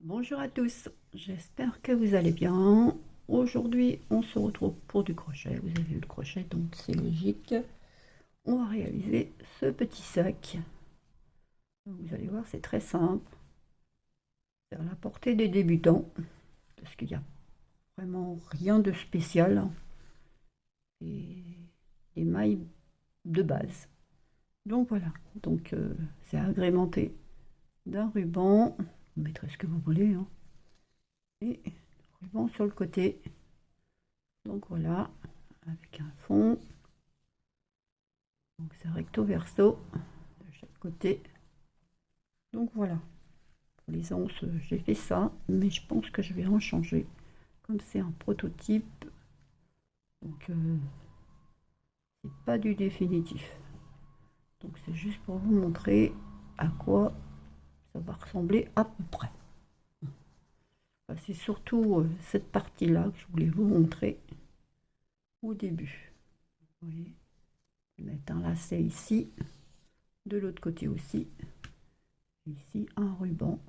Bonjour à tous, j'espère que vous allez bien. Aujourd'hui, on se retrouve pour du crochet. Vous avez vu le crochet, donc c'est logique. On va réaliser ce petit sac. Vous allez voir, c'est très simple. C'est à la portée des débutants, parce qu'il n'y a vraiment rien de spécial. Et des mailles de base. Donc voilà, c'est agrémenté d'un ruban. Vous mettrez ce que vous voulez, hein. Et ruban sur le côté. Donc voilà, avec un fond. Donc c'est recto verso de chaque côté. Donc voilà, pour les anses, j'ai fait ça, mais je pense que je vais en changer. Comme c'est un prototype, donc c'est pas du définitif. Donc c'est juste pour vous montrer à quoi ça va ressembler à peu près. Enfin, c'est surtout cette partie-là que je voulais vous montrer au début. Vous voyez, je vais mettre un lacet ici, de l'autre côté aussi. Ici, un ruban.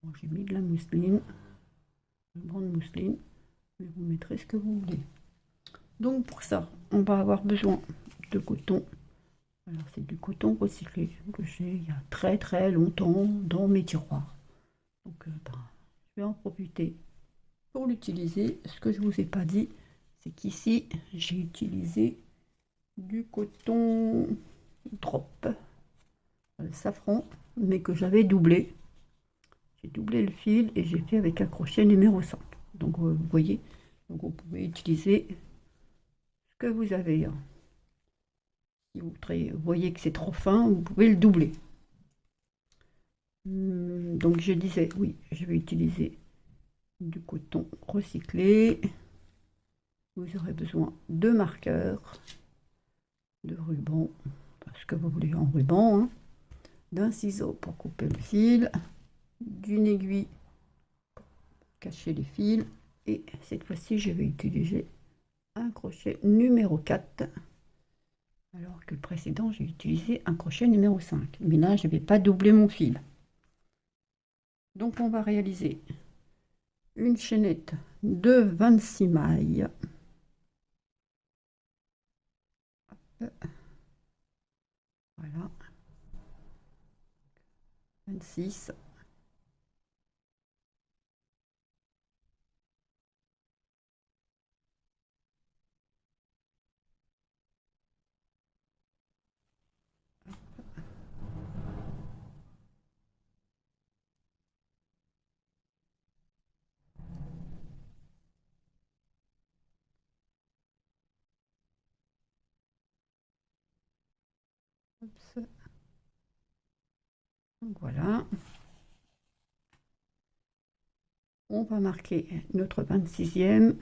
Bon, j'ai mis de la mousseline, une grande mousseline, mais vous mettrez ce que vous voulez. Donc pour ça, on va avoir besoin de coton. Alors c'est du coton recyclé que j'ai il y a très longtemps dans mes tiroirs. Donc je vais en profiter pour l'utiliser. Ce que je ne vous ai pas dit, c'est qu'ici j'ai utilisé du coton drop safran, mais que j'avais doublé. J'ai doublé le fil et j'ai fait avec un crochet numéro 5. Donc vous voyez, donc vous pouvez utiliser ce que vous avez. Si vous voyez que c'est trop fin, vous pouvez le doubler. Donc je disais, oui, je vais utiliser du coton recyclé. Vous aurez besoin de marqueurs, de ruban, ce que vous voulez en ruban, hein, d'un ciseau pour couper le fil, d'une aiguille pour cacher les fils, et cette fois-ci, je vais utiliser un crochet numéro 4, alors que le précédent, j'ai utilisé un crochet numéro 5. Mais là, je ne vais pas doubler mon fil. Donc, on va réaliser une chaînette de 26 mailles. Voilà. 26. Donc voilà. On va marquer notre 26e.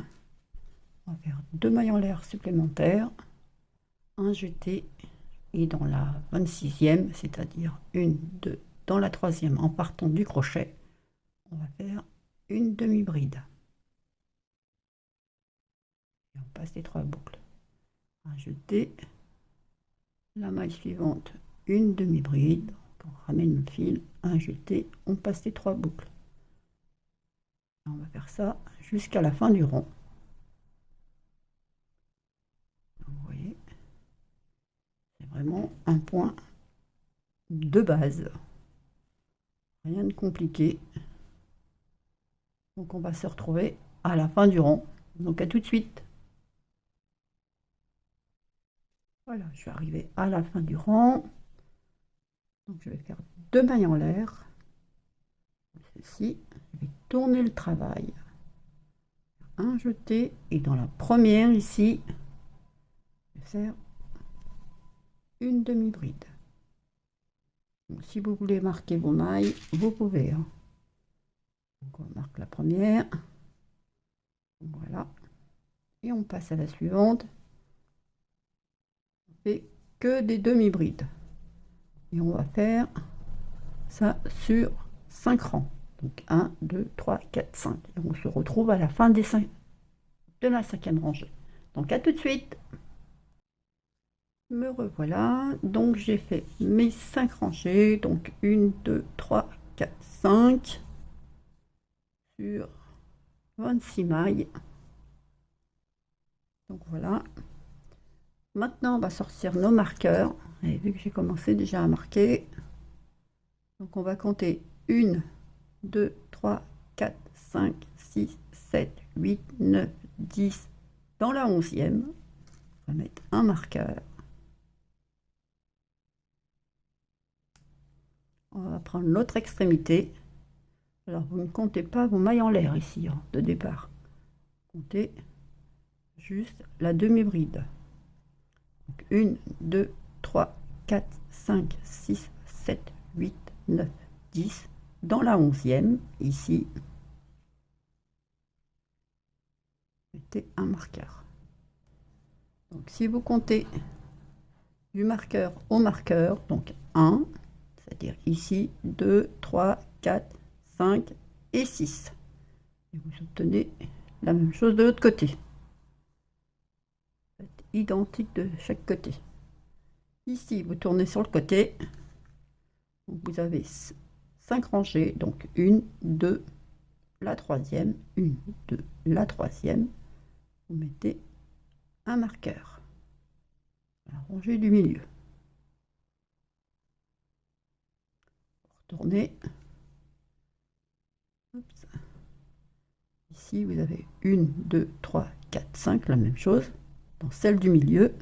On va faire 2 mailles en l'air supplémentaires, un jeté, et dans la 26e, c'est-à-dire une, deux, dans la 3e, en partant du crochet, on va faire une demi-bride. Et on passe les 3 boucles. Un jeté, la maille suivante, une demi-bride, on ramène le fil, un jeté, on passe les 3 boucles. On va faire ça jusqu'à la fin du rond. Vous voyez, c'est vraiment un point de base. Rien de compliqué. Donc on va se retrouver à la fin du rond. Donc à tout de suite. Voilà, je suis arrivée à la fin du rang. Donc je vais faire 2 mailles en l'air. Ceci, je vais tourner le travail. Un jeté, et dans la première ici, je vais faire une demi-bride. Si vous voulez marquer vos mailles, vous pouvez, hein. Donc on marque la première. Voilà. Et on passe à la suivante. On fait que des demi-brides. Et on va faire ça sur 5 rangs. Donc 1, 2, 3, 4, 5. Et on se retrouve à la fin de la 5e rangée. Donc à tout de suite. Me revoilà. Donc j'ai fait mes 5 rangées. Donc 1, 2, 3, 4, 5. sur 26 mailles. Donc voilà. Maintenant, on va sortir nos marqueurs. Et vu que j'ai commencé déjà à marquer, donc on va compter 1, 2, 3, 4, 5, 6, 7, 8, 9, 10. Dans la 11e, on va mettre un marqueur. On va prendre l'autre extrémité. Alors, vous ne comptez pas vos mailles en l'air ici, hein, de départ. Comptez juste la demi-bride. 1, 2, 3, 4, 5, 6, 7, 8, 9, 10. Dans la 11e, ici, mettez un marqueur. Donc, si vous comptez du marqueur au marqueur, donc 1, c'est-à-dire ici, 2, 3, 4, 5 et 6. Et vous obtenez la même chose de l'autre côté. Identique de chaque côté. Ici, vous tournez sur le côté. Vous avez 5 rangées, donc 1, 2, la troisième, 1, 2, la troisième. Vous mettez un marqueur. La rangée du milieu. Retournez. Oups. Ici, vous avez 1, 2, 3, 4, 5, la même chose. Dans celle du milieu,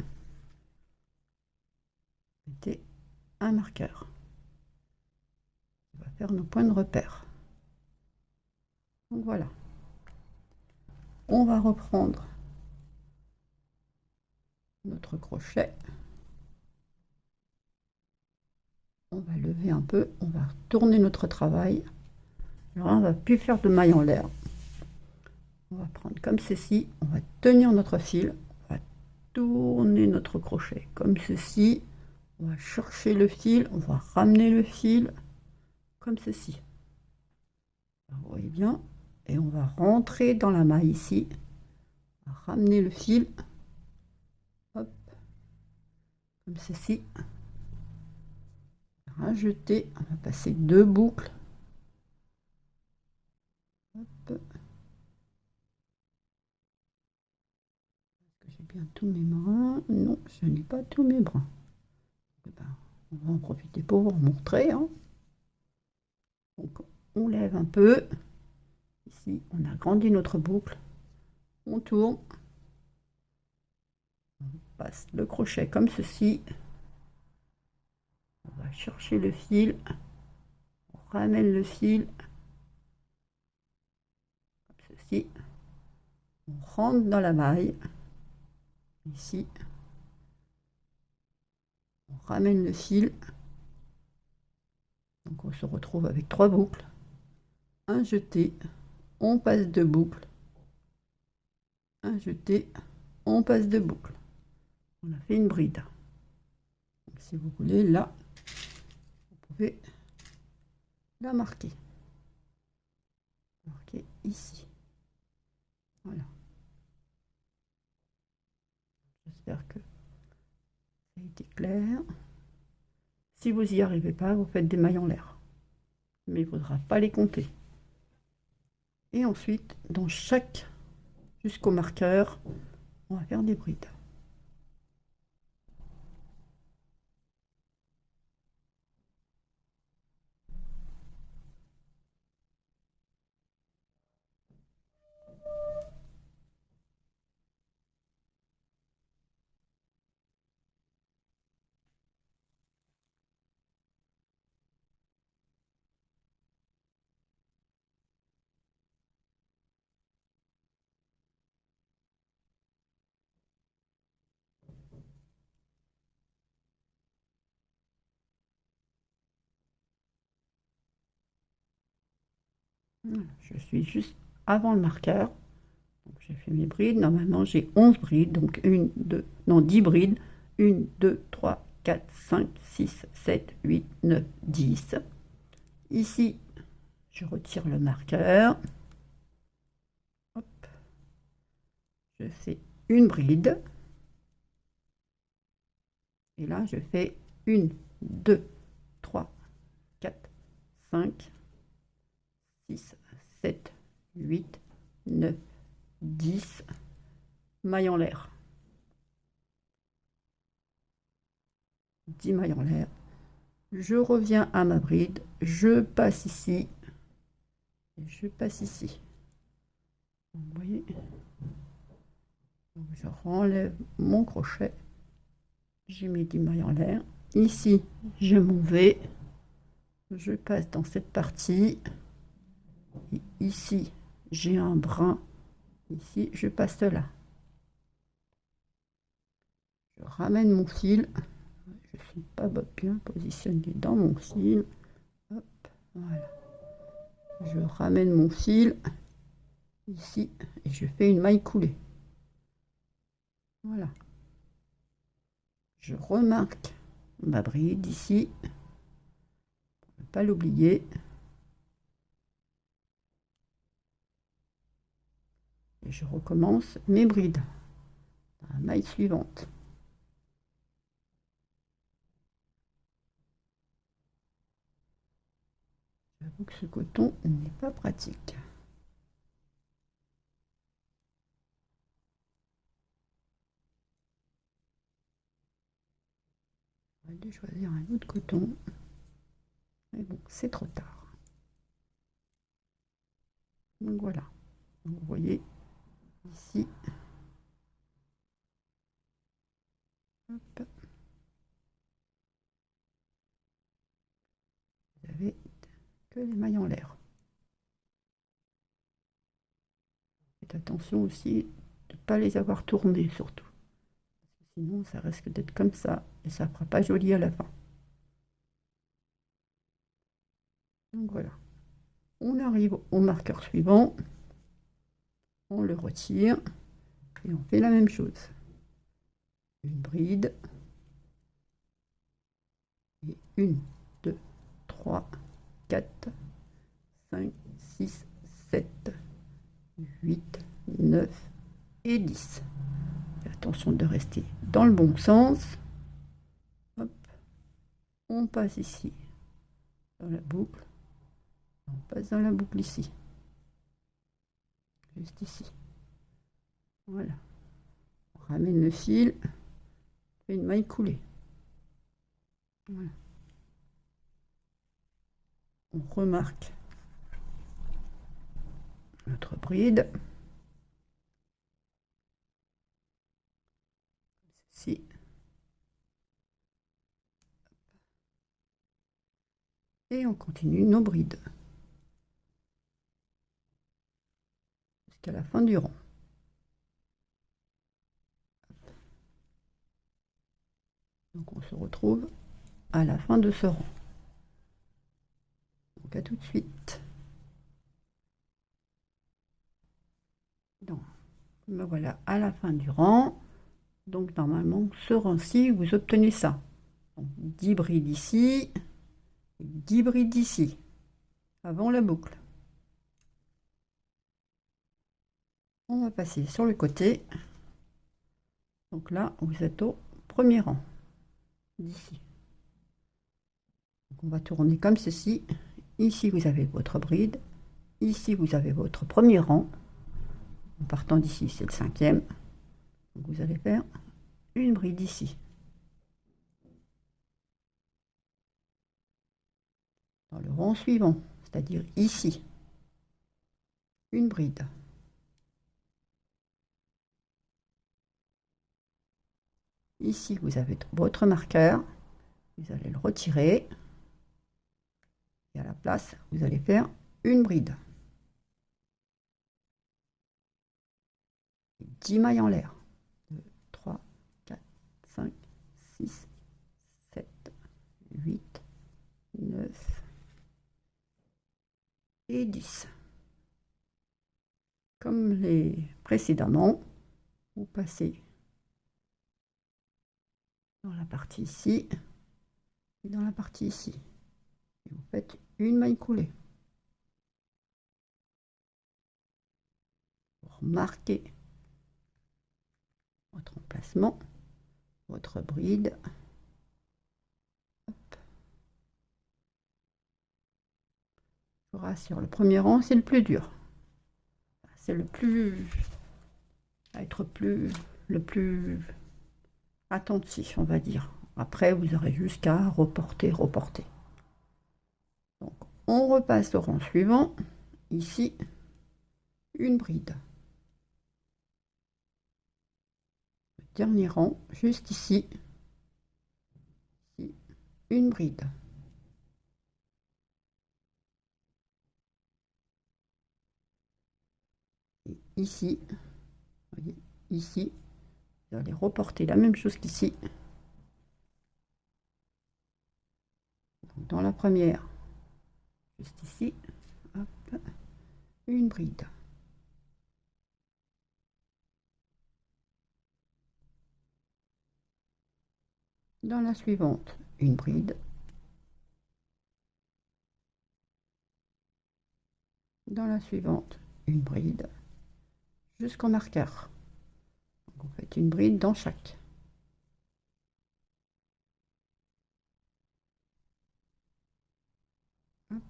mettez un marqueur. On va faire nos points de repère. Donc voilà. On va reprendre notre crochet. On va lever un peu, on va tourner notre travail. Alors là, on va plus faire de mailles en l'air. On va prendre comme ceci, on va tenir notre fil, on va tourner notre crochet comme ceci. On va chercher le fil, on va ramener le fil comme ceci. Alors, vous voyez bien, et on va rentrer dans la maille ici, on va ramener le fil, hop, comme ceci. Rajouter, on va passer 2 boucles. Hop. Est-ce que j'ai bien tous mes brins? Non, je n'ai pas tous mes brins. Eh ben, on va en profiter pour vous montrer. Hein. Donc, on lève un peu. Ici, on a agrandi notre boucle. On tourne. On passe le crochet comme ceci. On va chercher le fil. On ramène le fil. Comme ceci. On rentre dans la maille. Ici. On ramène le fil. Donc, on se retrouve avec 3 boucles. Un jeté. On passe 2 boucles. Un jeté. On passe 2 boucles. On a fait une bride. Donc, si vous voulez, là, vous pouvez la marquer. Marquer ici. Voilà. J'espère que ça a été clair. Si vous n'y arrivez pas, vous faites des mailles en l'air. Mais il ne faudra pas les compter. Et ensuite, dans chaque, jusqu'au marqueur, on va faire des brides. Je suis juste avant le marqueur. J'ai fait mes brides. Normalement, j'ai 11 brides. Donc, 10 brides. 1, 2, 3, 4, 5, 6, 7, 8, 9, 10. Ici, je retire le marqueur. Hop. Je fais une bride. Et là, je fais 1, 2, 3, 4, 5, 6, 7, 8, 9, 10, mailles en l'air. 10 mailles en l'air. Je reviens à ma bride, je passe ici, et je passe ici. Vous voyez, donc je renlève mon crochet, j'ai mes 10 mailles en l'air. Ici, je m'en vais, je passe dans cette partie. Et ici, j'ai un brin. Ici, je passe là. Je ramène mon fil. Je ne suis pas bien positionnée dans mon fil. Hop, voilà. Je ramène mon fil ici et je fais une maille coulée. Voilà. Je remarque ma bride ici. Pour ne pas l'oublier. Et je recommence mes brides dans la maille suivante. J'avoue que ce coton n'est pas pratique. On va aller choisir un autre coton. Mais bon, c'est trop tard. Donc voilà. Vous voyez ici. Hop. Vous avez que les mailles en l'air. Faites attention aussi de ne pas les avoir tournées surtout. Sinon ça risque d'être comme ça et ça ne fera pas joli à la fin. Donc voilà. On arrive au marqueur suivant. On le retire et on fait la même chose. Une bride. Et 1, 2, 3, 4, 5, 6, 7, 8, 9 et 10. Et attention de rester dans le bon sens. Hop. On passe ici dans la boucle. On passe dans la boucle ici. Juste ici. Voilà. On ramène le fil. On fait une maille coulée. Voilà. On remarque notre bride. Ceci. Et on continue nos brides jusqu'à la fin du rang. Donc on se retrouve à la fin de ce rang. Donc à tout de suite. Donc, me voilà à la fin du rang. Donc normalement, ce rang-ci, vous obtenez ça. Donc, 10 brides ici, 10 brides ici, avant la boucle. On va passer sur le côté. Donc là, vous êtes au premier rang, d'ici. On va tourner comme ceci. Ici, vous avez votre bride. Ici, vous avez votre premier rang. En partant d'ici, c'est le 5e. Donc vous allez faire une bride ici. Dans le rang suivant, c'est-à-dire ici, une bride. Ici, vous avez votre marqueur. Vous allez le retirer. Et à la place, vous allez faire une bride. 10 mailles en l'air. 2, 3, 4, 5, 6, 7, 8, 9 et 10. Comme les précédemment, vous passez dans la partie ici et dans la partie ici. Et vous faites une maille coulée. Pour marquer votre emplacement, votre bride. Hop. Je vous rassure, le premier rang, c'est le plus dur. c'est le plus à être le plus attentif, on va dire. Après, vous aurez juste qu'à reporter. Donc, on repasse au rang suivant. Ici, une bride. Le dernier rang, juste ici, une bride. Et ici, voyez, ici, vous allez reporter la même chose qu'ici. Dans la première, juste ici, hop, une bride. Dans la suivante, une bride. Dans la suivante, une bride. Jusqu'au marqueur. Donc, vous faites une bride dans chaque. Hop.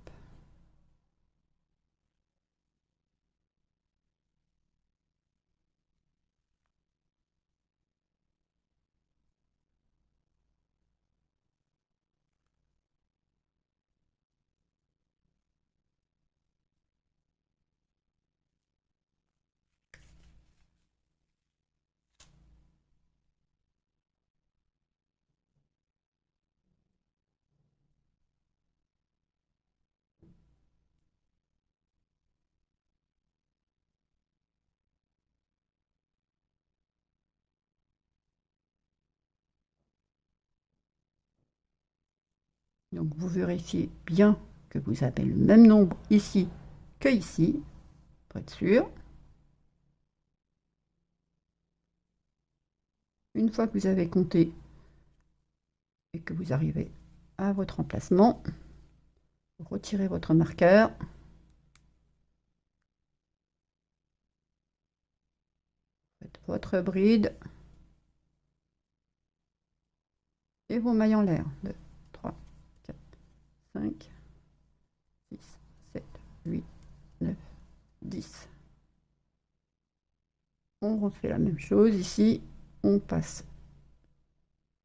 Donc vous vérifiez bien que vous avez le même nombre ici que ici, pour être sûr. Une fois que vous avez compté et que vous arrivez à votre emplacement, vous retirez votre marqueur. Faites votre bride et vos mailles en l'air. 2, 3, 4, 5, 6, 7, 8, 9, 10. On refait la même chose ici. On passe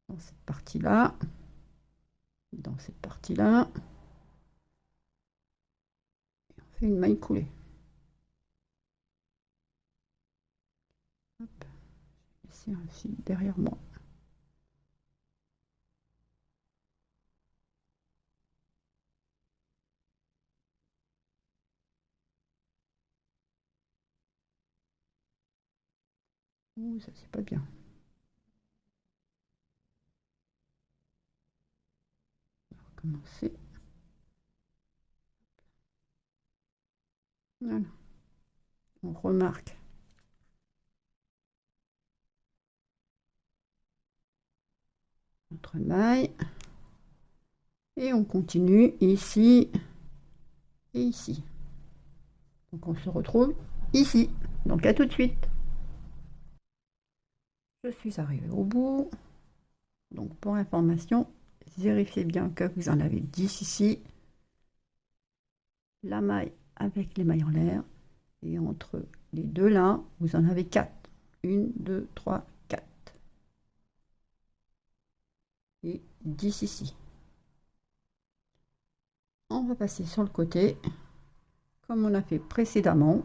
dans cette partie-là, dans cette partie-là. Et on fait une maille coulée. Hop. Ici un fil derrière moi. Ouh, ça c'est pas bien. On va recommencer. Voilà. On remarque notre maille. Et on continue ici et ici. Donc on se retrouve ici. Donc à tout de suite. Je suis arrivée au bout. Donc pour information, vérifiez bien que vous en avez 10 ici. La maille avec les mailles en l'air. Et entre les deux là, vous en avez 4. 1, 2, 3, 4. Et 10 ici. On va passer sur le côté, comme on a fait précédemment.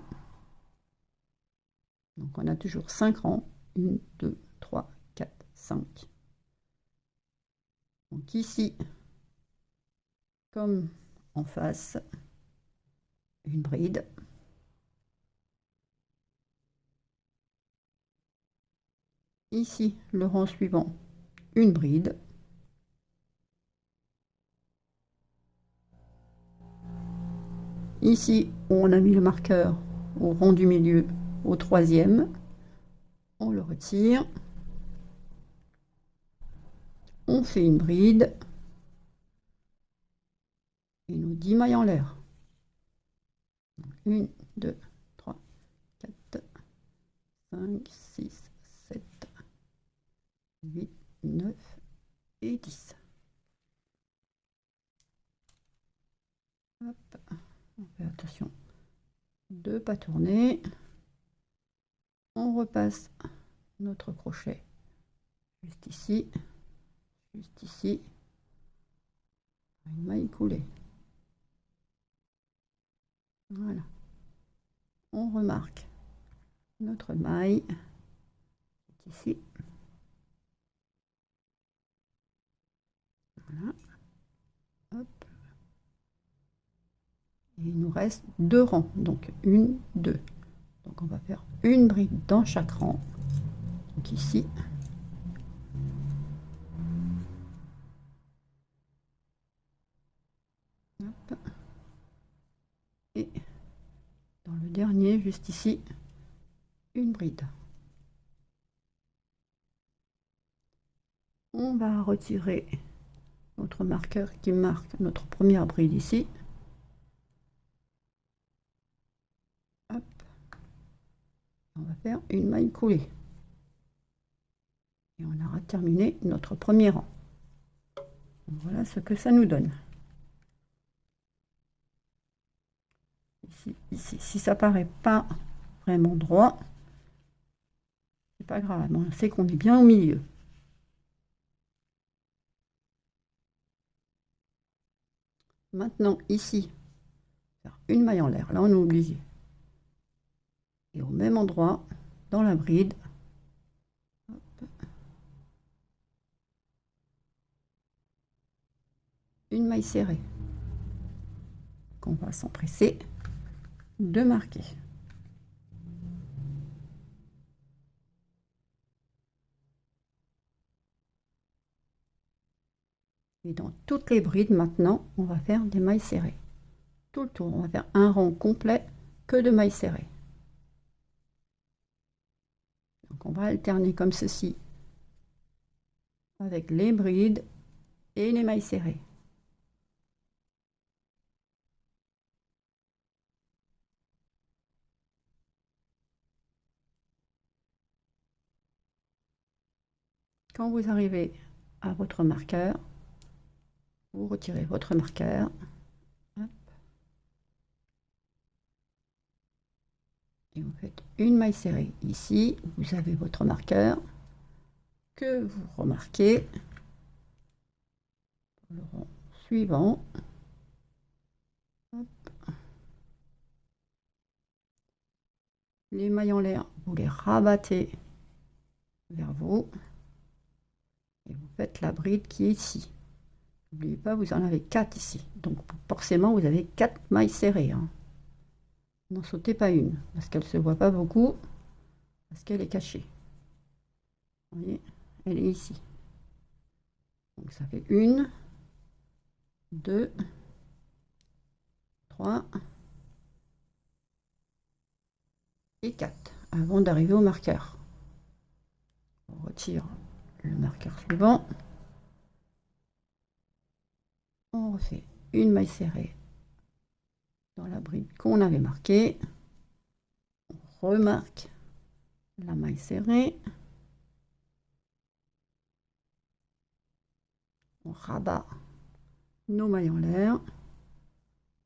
Donc on a toujours 5 rangs. 1, 2, 3, 4, 5. Donc ici, comme en face, une bride. Ici, le rang suivant, une bride. Ici, où on a mis le marqueur au rang du milieu, au troisième, on le retire. On fait une bride et nos 10 mailles en l'air. 1, 2, 3, 4, 5, 6, 7, 8, 9 et 10. Hop. On fait attention de ne pas tourner. On repasse notre crochet juste ici, une maille coulée. Voilà. On remarque notre maille ici. Voilà. Hop. Et il nous reste 2 rangs, donc 1, 2. Donc on va faire une bride dans chaque rang. Donc ici. Hop. Et dans le dernier, juste ici, une bride. On va retirer notre marqueur qui marque notre première bride ici. Hop. On va faire une maille coulée. Et on aura terminé notre premier rang. Donc voilà ce que ça nous donne. Ici, si ça paraît pas vraiment droit, c'est pas grave, on sait qu'on est bien au milieu. Maintenant ici, faire une maille en l'air, là on a oublié. Et au même endroit, dans la bride, hop, une maille serrée qu'on va s'empresser de marquer. Et dans toutes les brides maintenant, on va faire des mailles serrées. Tout le tour, on va faire un rang complet que de mailles serrées. Donc on va alterner comme ceci avec les brides et les mailles serrées. Quand vous arrivez à votre marqueur, vous retirez votre marqueur. Hop. Et vous faites une maille serrée ici. Vous avez votre marqueur que vous remarquez pour le rang suivant. Hop. Les mailles en l'air, vous les rabattez vers vous et vous faites la bride qui est ici. N'oubliez pas, vous en avez 4 ici. Donc forcément, vous avez 4 mailles serrées. Hein. N'en sautez pas une, parce qu'elle ne se voit pas beaucoup, parce qu'elle est cachée. Vous voyez, elle est ici. Donc ça fait 1, 2, 3 et 4, avant d'arriver au marqueur. On retire le marqueur suivant. On refait une maille serrée dans la bride qu'on avait marquée. On remarque la maille serrée. On rabat nos mailles en l'air.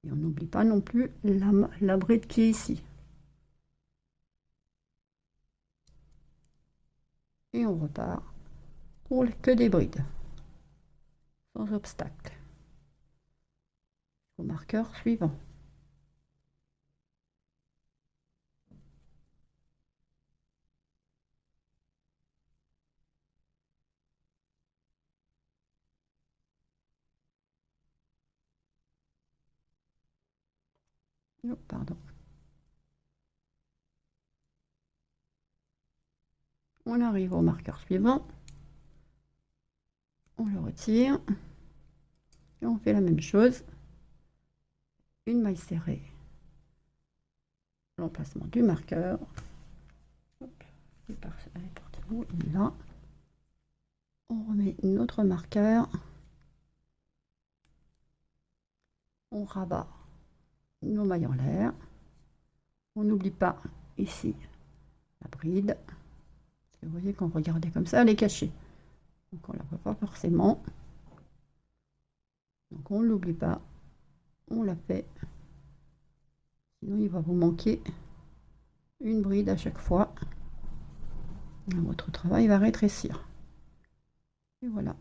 Et on n'oublie pas non plus la bride qui est ici. Et on repart pour que des brides, sans obstacle. Au marqueur suivant. Oh, pardon. On arrive au marqueur suivant. On le retire. Et on fait la même chose. Une maille serrée. L'emplacement du marqueur. Hop, là. On remet notre marqueur. On rabat nos mailles en l'air. On n'oublie pas ici la bride. Vous voyez, quand vous regardez comme ça, elle est cachée. Donc on ne la voit pas forcément. Donc on ne l'oublie pas. On la fait. Sinon il va vous manquer une bride à chaque fois. votre travail va rétrécir. Et voilà.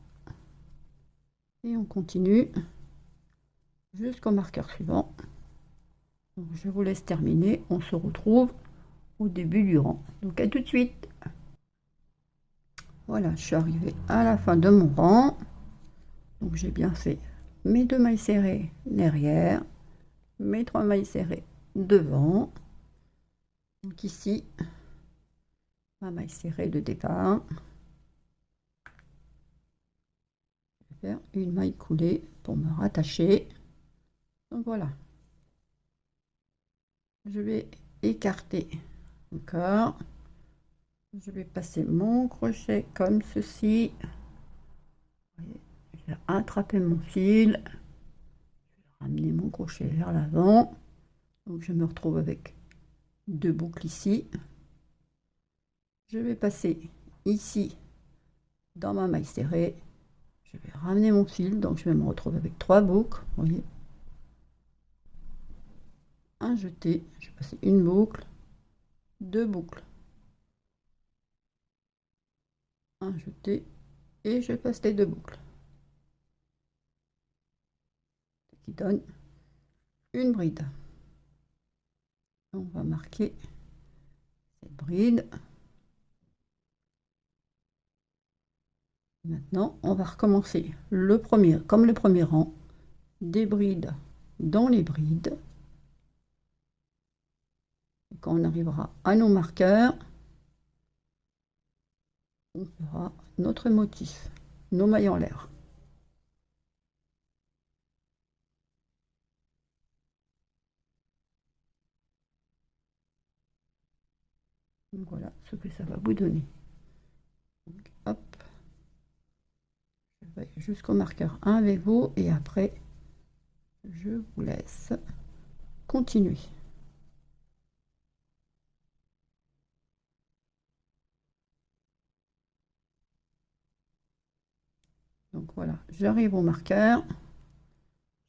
Et on continue jusqu'au marqueur suivant. Donc, je vous laisse terminer. On se retrouve au début du rang. Donc à tout de suite. Voilà, je suis arrivée à la fin de mon rang. Donc j'ai bien fait mes 2 mailles serrées derrière, mes 3 mailles serrées devant. Donc ici, ma maille serrée de départ. Je vais faire une maille coulée pour me rattacher. Donc voilà. Je vais écarter encore. Je vais passer mon crochet comme ceci. Je vais attraper mon fil. Je vais ramener mon crochet vers l'avant. Donc je me retrouve avec 2 boucles ici. Je vais passer ici dans ma maille serrée. Je vais ramener mon fil, donc je vais me retrouver avec 3 boucles. Vous voyez, un jeté, je vais passer une boucle, 2 boucles, un jeté et je passe les 2 boucles, ce qui donne une bride. On va marquer cette bride. Maintenant, on va recommencer le premier, comme le premier rang, des brides dans les brides. Et quand on arrivera à nos marqueurs, on fera notre motif, nos mailles en l'air. Donc voilà ce que ça va vous donner. Donc, hop, je vais jusqu'au marqueur 1 avec vous et après je vous laisse continuer. Donc voilà, j'arrive au marqueur,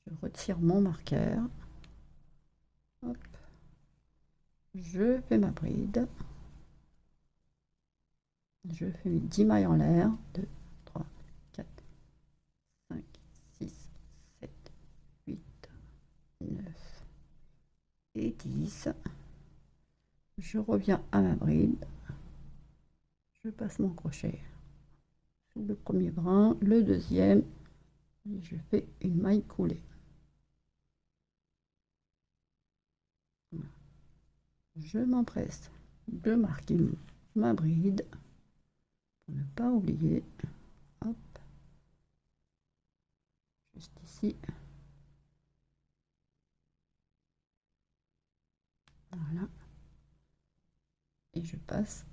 je retire mon marqueur, hop, je fais ma bride, je fais mes 10 mailles en l'air, 2, 3, 4, 5, 6, 7, 8, 9 et 10. Je reviens à ma bride, je passe mon crochet sous le premier brin, le deuxième, et je fais une maille coulée. Je m'empresse de marquer ma bride pour ne pas oublier. Hop, juste ici. Voilà. Et je passe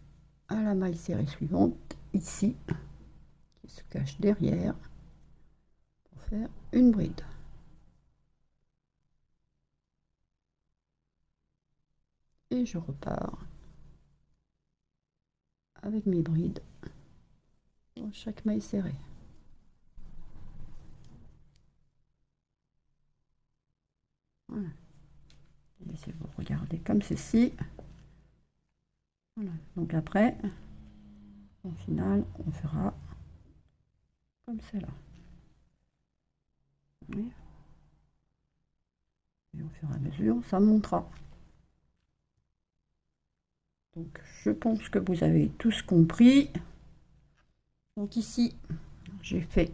à la maille serrée suivante, ici, qui se cache derrière, pour faire une bride. Et je repars avec mes brides dans chaque maille serrée. Voilà. Et si vous regardez comme ceci, voilà. Donc après, au final, on fera comme cela. Oui. Et au fur et à mesure, ça montera. Donc je pense que vous avez tous compris. Donc ici, j'ai fait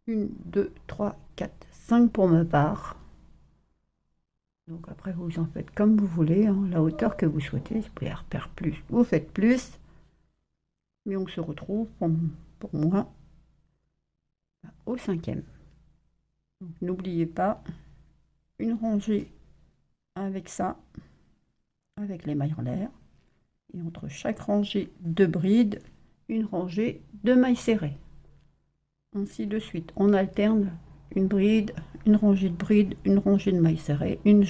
1, 2, 3, 4, 5 pour ma part. Donc après, vous en faites comme vous voulez, hein, la hauteur que vous souhaitez. Si vous pouvez refaire plus, vous faites plus. Mais on se retrouve pour moi au 5e. Donc n'oubliez pas, une rangée avec ça, avec les mailles en l'air. Et entre chaque rangée de brides, une rangée de mailles serrées. Ainsi de suite. On alterne une bride, une rangée de brides, une rangée de mailles serrées, une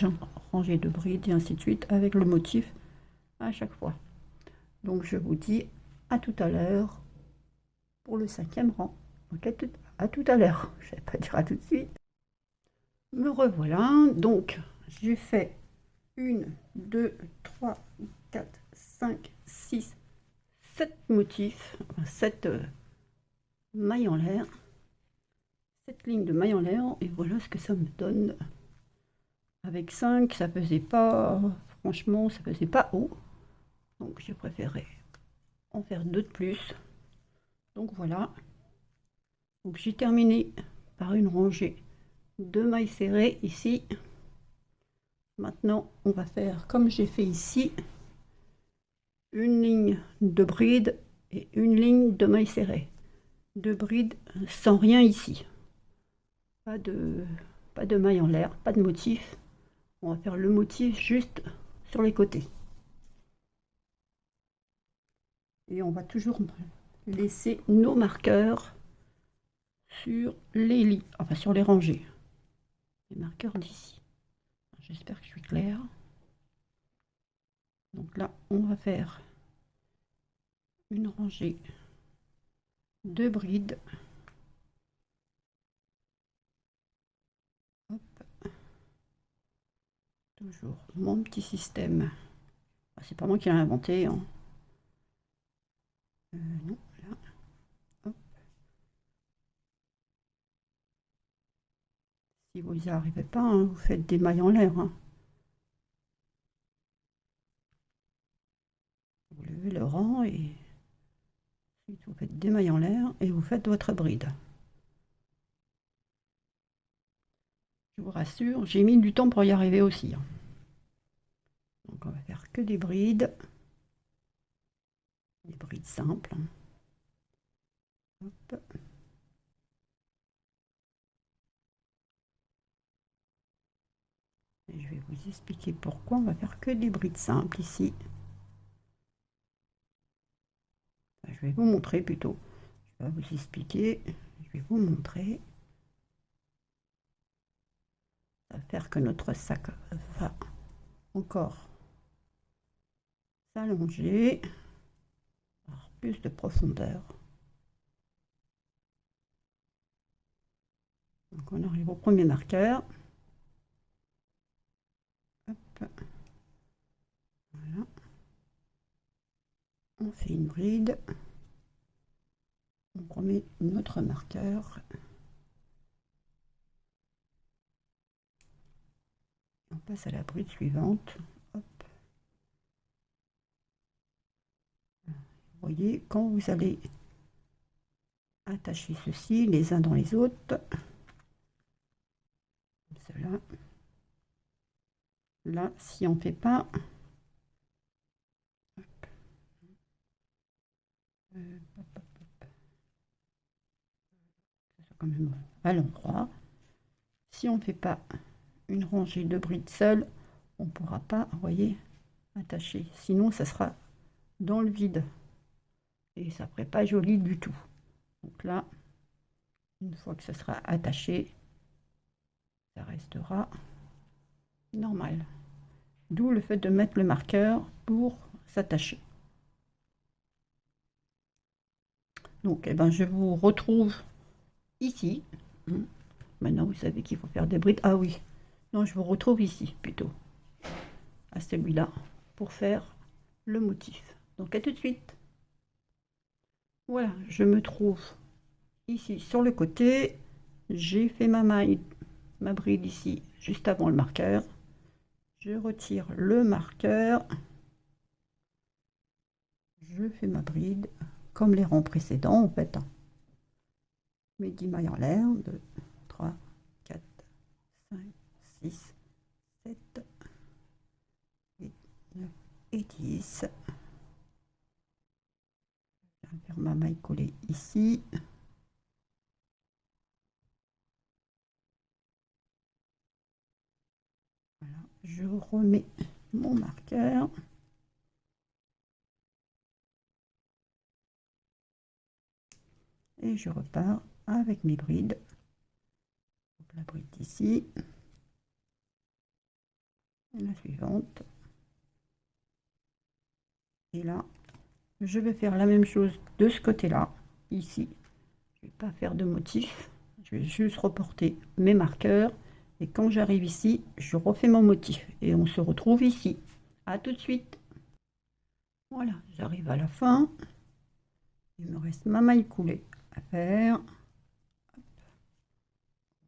rangée de brides, et ainsi de suite, avec le motif à chaque fois. Donc je vous dis à tout à l'heure pour le 5e rang. Donc à tout à l'heure. Je ne vais pas dire à tout de suite. Me revoilà. Donc j'ai fait 1, 2, 3, 4, 5, 6, 7 motifs, enfin 7 mailles en l'air, 7 lignes de mailles en l'air, et voilà ce que ça me donne. Avec 5, ça faisait pas, franchement, ça faisait pas haut, donc j'ai préféré en faire 2 de plus. Donc voilà, donc j'ai terminé par une rangée de mailles serrées ici. Maintenant, on va faire comme j'ai fait ici, une ligne de bride et une ligne de mailles serrées. De bride sans rien ici. Pas de mailles en l'air, pas de motif. On va faire le motif juste sur les côtés. Et on va toujours laisser nos marqueurs sur les lits, enfin sur les rangées. Les marqueurs d'ici. J'espère que je suis claire. Donc là, on va faire une rangée de brides. Hop. Toujours mon petit système. Ah, c'est pas moi qui l'ai inventé. Hein. Non, là. Hop. Si vous n'y arrivez pas, hein, vous faites des mailles en l'air. Hein. Vous levez le rang et vous faites des mailles en l'air et vous faites votre bride. Je vous rassure, j'ai mis du temps pour y arriver aussi. Hein. Donc on va faire que des brides simples. Hop. Et je vais vous expliquer pourquoi on va faire que des brides simples ici. Enfin, je vais vous montrer plutôt. Je vais vous expliquer. Je vais vous montrer. Ça va faire que notre sac va encore s'allonger, avoir plus de profondeur. Donc on arrive au premier marqueur. Hop. Voilà. On fait une bride. On remet notre marqueur. On passe à la bride suivante. Hop. Vous voyez, quand vous allez attacher ceci les uns dans les autres, comme cela, là, si on ne fait pas, quand même à l'endroit, si on ne fait pas une rangée de brides seule, on ne pourra pas, vous voyez, attacher. Sinon, ça sera dans le vide et ça ne ferait pas joli du tout. Donc là, une fois que ça sera attaché, ça restera normal. D'où le fait de mettre le marqueur pour s'attacher. Donc, eh ben, je vous retrouve ici. Maintenant, vous savez qu'il faut faire des brides. Ah oui, non, je vous retrouve ici plutôt, à celui-là, pour faire le motif. Donc, à tout de suite. Voilà, je me trouve ici sur le côté. J'ai fait ma maille, ma bride ici, juste avant le marqueur. Je retire le marqueur. Je fais ma bride comme les rangs précédents en fait. Mes 10 mailles en l'air. 2, 3, 4, 5, 6, 7, 8, 9 et 10. Je vais faire ma maille collée ici. Voilà, je remets mon marqueur. Et je repars avec mes brides. Donc la bride ici. Et la suivante. Et là, je vais faire la même chose de ce côté-là, ici. Je ne vais pas faire de motif. Je vais juste reporter mes marqueurs. Et quand j'arrive ici, je refais mon motif. Et on se retrouve ici. À tout de suite. Voilà, j'arrive à la fin. Il me reste ma maille coulée à faire.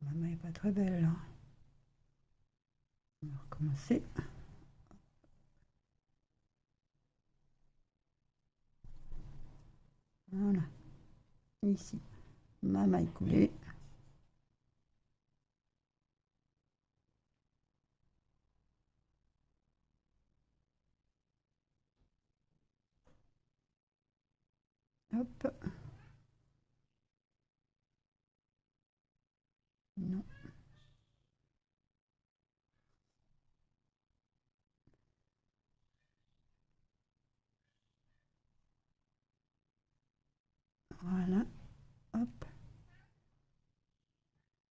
Ma maille n'est pas très belle là. On va recommencer. Voilà. Ici, ma maille coulée. Hop. Non. Voilà. Hop.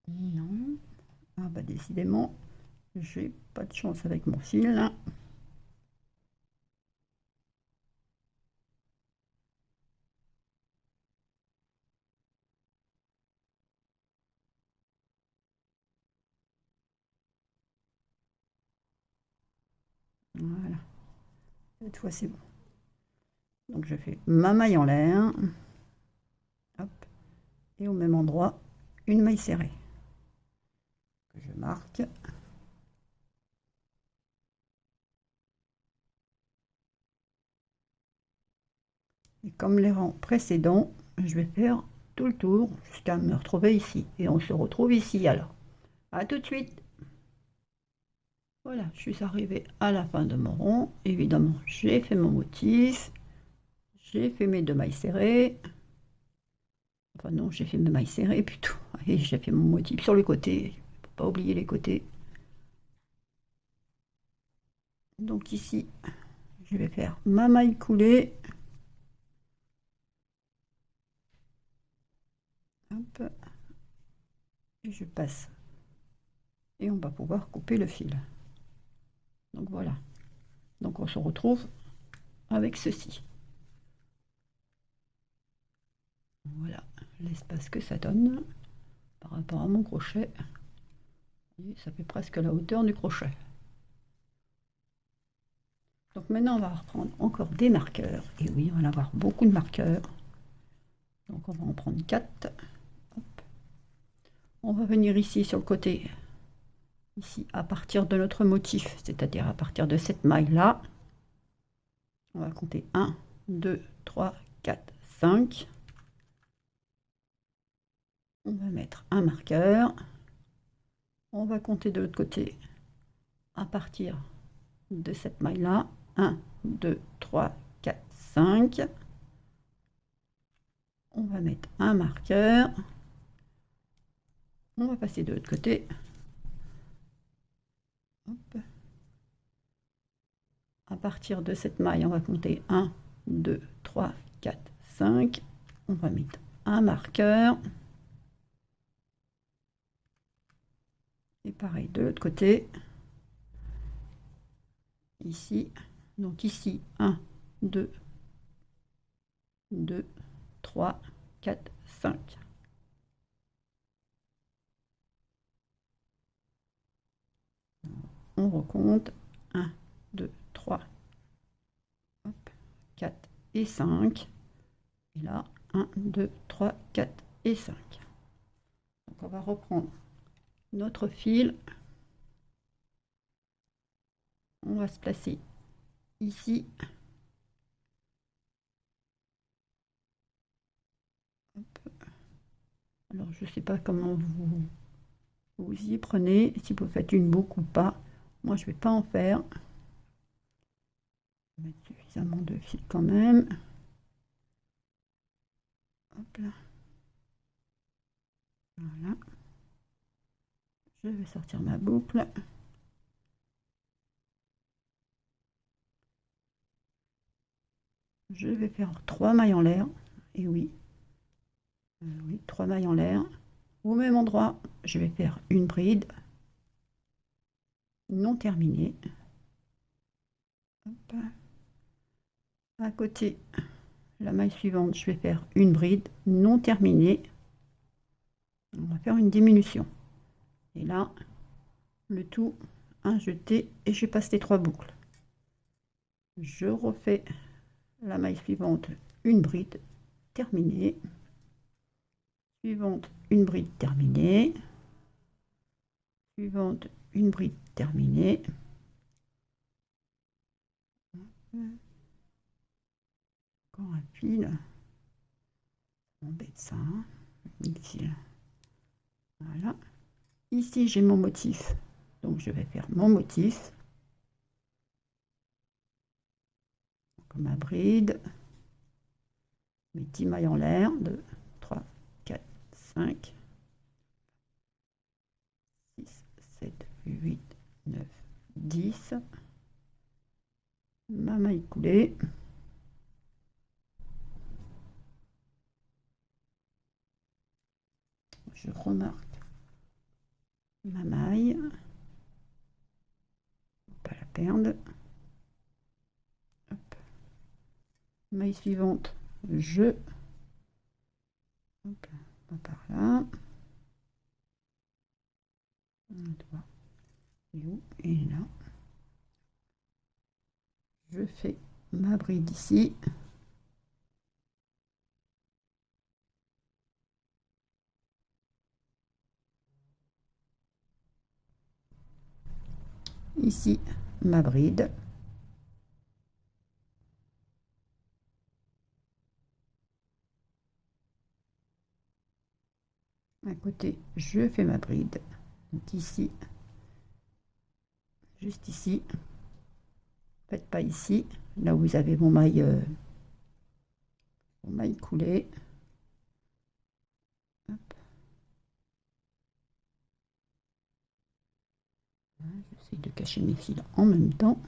Non. Ah bah décidément, j'ai pas de chance avec mon fil là. Voilà. Cette fois c'est bon. Donc je fais ma maille en l'air. Hop. Et au même endroit, une maille serrée. Que je marque. Et comme les rangs précédents, je vais faire tout le tour jusqu'à me retrouver ici. Et on se retrouve ici alors. À tout de suite. Voilà, je suis arrivée à la fin de mon rond. Évidemment, j'ai fait mon motif. J'ai fait mes 2 mailles serrées. Enfin non, j'ai fait mes mailles serrées plutôt. Et j'ai fait mon motif sur le côté. Il ne faut pas oublier les côtés. Donc ici, je vais faire ma maille coulée. Hop. Et je passe. Et on va pouvoir couper le fil. Donc voilà. Donc on se retrouve avec ceci. Voilà l'espace que ça donne par rapport à mon crochet. Et ça fait presque la hauteur du crochet. Donc maintenant on va reprendre encore des marqueurs. Et oui, on va avoir beaucoup de marqueurs. Donc on va en prendre 4. Hop. On va venir ici sur le côté. Ici à partir de notre motif, c'est-à-dire à partir de cette maille là. On va compter 1, 2, 3, 4, 5. On va mettre un marqueur. On va compter de l'autre côté à partir de cette maille là. 1, 2, 3, 4, 5. On va mettre un marqueur. On va passer de l'autre côté. Hop. À partir de cette maille, on va compter 1, 2, 3, 4, 5. On va mettre un marqueur. Et pareil de l'autre côté. Ici. Donc ici, 1, 2, 2, 3, 4, 5. On recompte 1, 2, 3, 4 et 5. Et là, 1, 2, 3, 4 et 5. Donc on va reprendre notre fil. On va se placer ici. Hop. Alors je ne sais pas comment vous y prenez, si vous faites une boucle ou pas. Moi je ne vais pas en faire. Je vais mettre suffisamment de fil quand même. Hop là. Voilà. Je vais sortir ma boucle. Je vais faire 3 mailles en l'air. Et oui, oui, 3 mailles en l'air. Au même endroit, je vais faire une bride non terminée. Hop. À côté, la maille suivante, je vais faire une bride non terminée. On va faire une diminution. Et là, le tout, un jeté et je passe les 3 boucles. Je refais la maille suivante, une bride terminée. Suivante, une bride terminée. Suivante, une bride terminée. Encore un fil. On embête ça. Hein. Inutile. Voilà. Ici, j'ai mon motif. Donc, je vais faire mon motif. Comme ma bride. Mes 10 mailles en l'air. 2, 3, 4, 5, 6, 7, 8, 9, 10. Ma maille coulée. Je remarque ma maille. Pas la perdre. Hop. Maille suivante, je hop, par là. Et là. Je fais ma bride ici. Ici, ma bride. À côté, je fais ma bride. Donc ici, juste ici. Faites pas ici, là où vous avez mon maille coulée. J'essaie de cacher mes fils en même temps.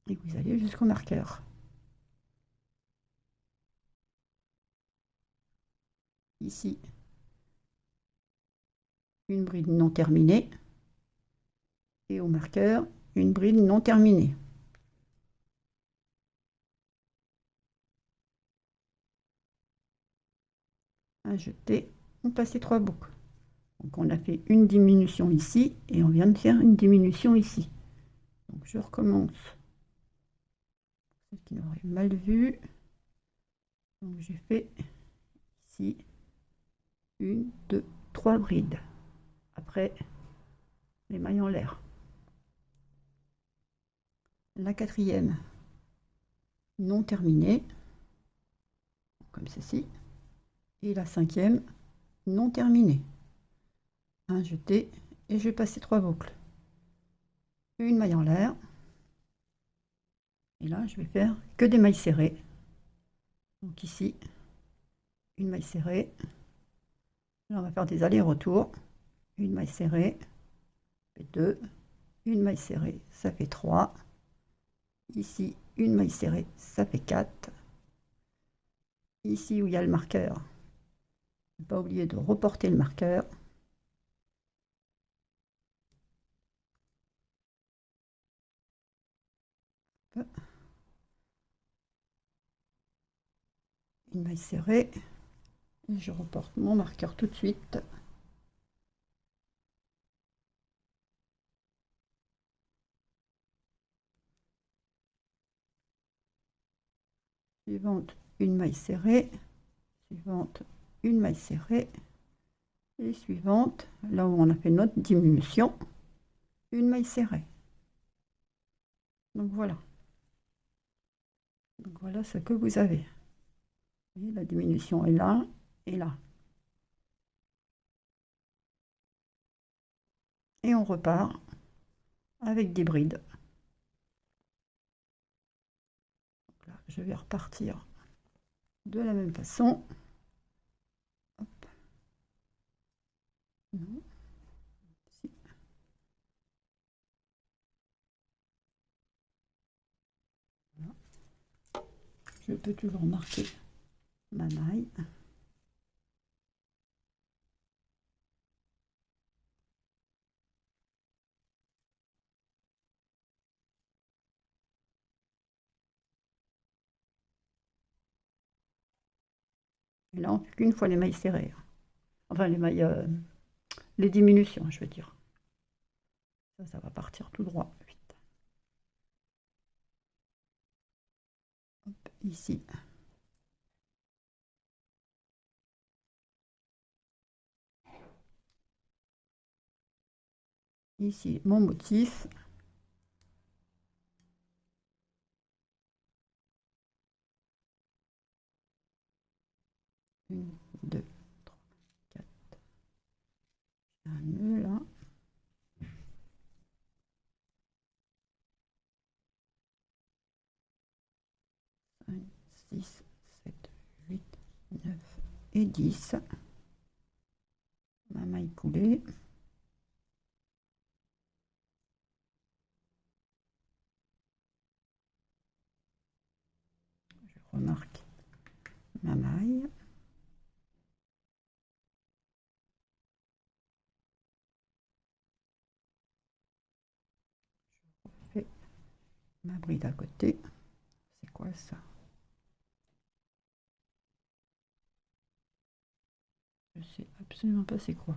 Et vous allez jusqu'au marqueur. Ici, une bride non terminée. Et au marqueur, une bride non terminée. À jeter, on passe les 3 boucles. Donc on a fait une diminution ici et on vient de faire une diminution ici. Donc je recommence. Ceux qui l'auraient mal vu. Donc j'ai fait ici 1, 2, 3 brides. Après les mailles en l'air. La 4e non terminée, comme ceci. Et la 5e non terminée. Un jeté et je vais passer 3 boucles. Une maille en l'air. Et là, je vais faire que des mailles serrées. Donc ici, une maille serrée. Là, on va faire des allers-retours. Une maille serrée, ça fait 2. Une maille serrée, ça fait 3. Ici, une maille serrée, ça fait 4. Ici où il y a le marqueur, ne pas oublier de reporter le marqueur. Une maille serrée. Et je reporte mon marqueur tout de suite. Suivante, une maille serrée. Suivante, une maille serrée. Et suivante, là où on a fait notre diminution, une maille serrée. Donc voilà. Donc voilà ce que vous avez. Vous voyez, la diminution est là et là. Et on repart avec des brides. Donc là, je vais repartir de la même façon. Hop. Non. Ici. Voilà. Je peux toujours marquer ma maille. Et là, on fait qu'une fois les mailles serrées. Enfin, les mailles, les diminutions, je veux dire. Ça va partir tout droit. ici. Ici, mon motif. Une, deux, trois, quatre. Un nœud là. 5, 6, 7, 8, 9 et 10. Ma maille coulée. Je remarque ma maille. Je fais ma bride à côté. C'est quoi ça? Je sais absolument pas c'est quoi.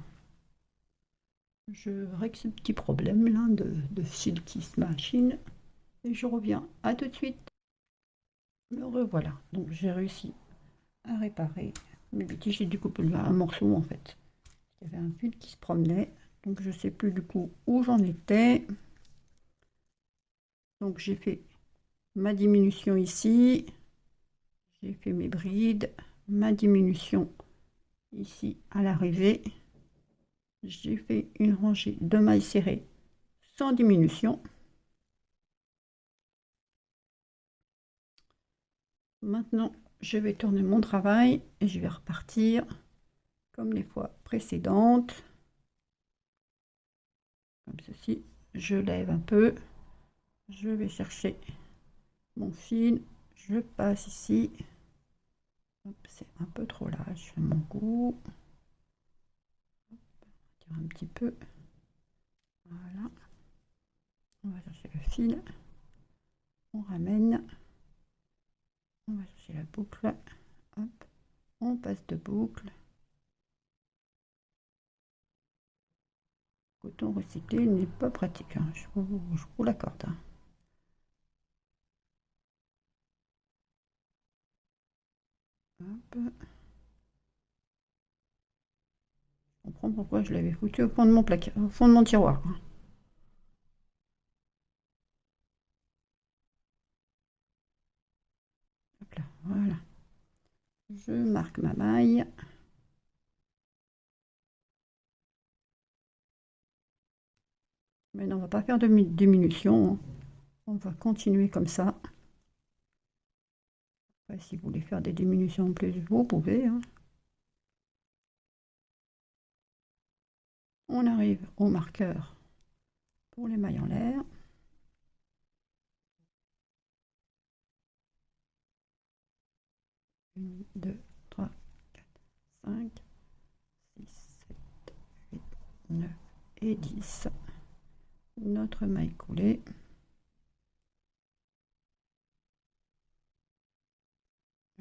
Je règle ce petit problème là de Silky Machine et je reviens. À tout de suite. Me revoilà. Donc j'ai réussi à réparer mes petits. J'ai découpé un morceau en fait. Il y avait un fil qui se promenait. Donc je sais plus du coup où j'en étais. Donc j'ai fait ma diminution ici. J'ai fait mes brides. Ma diminution ici à l'arrivée. J'ai fait une rangée de mailles serrées sans diminution. Maintenant, je vais tourner mon travail et je vais repartir comme les fois précédentes. Comme ceci, je lève un peu. Je vais chercher mon fil. Je passe ici. C'est un peu trop large, mon goût. On va tirer un petit peu. Voilà. On va chercher le fil. On ramène. On va chercher la boucle. Hop. On passe de boucle. Coton recyclé n'est pas pratique, hein. Je vous l'accorde, hein. Hop. Je comprends pourquoi je l'avais foutu au fond de mon placard, au fond de mon tiroir, hein. Hop là, voilà. Je marque ma maille. Mais non, on va pas faire de diminution, hein. On va continuer comme ça. Après, si vous voulez faire des diminutions en plus, vous pouvez, hein. On arrive au marqueur pour les mailles en l'air. 1, 2, 3, 4, 5, 6, 7, 8, 9 et 10. Notre maille coulée.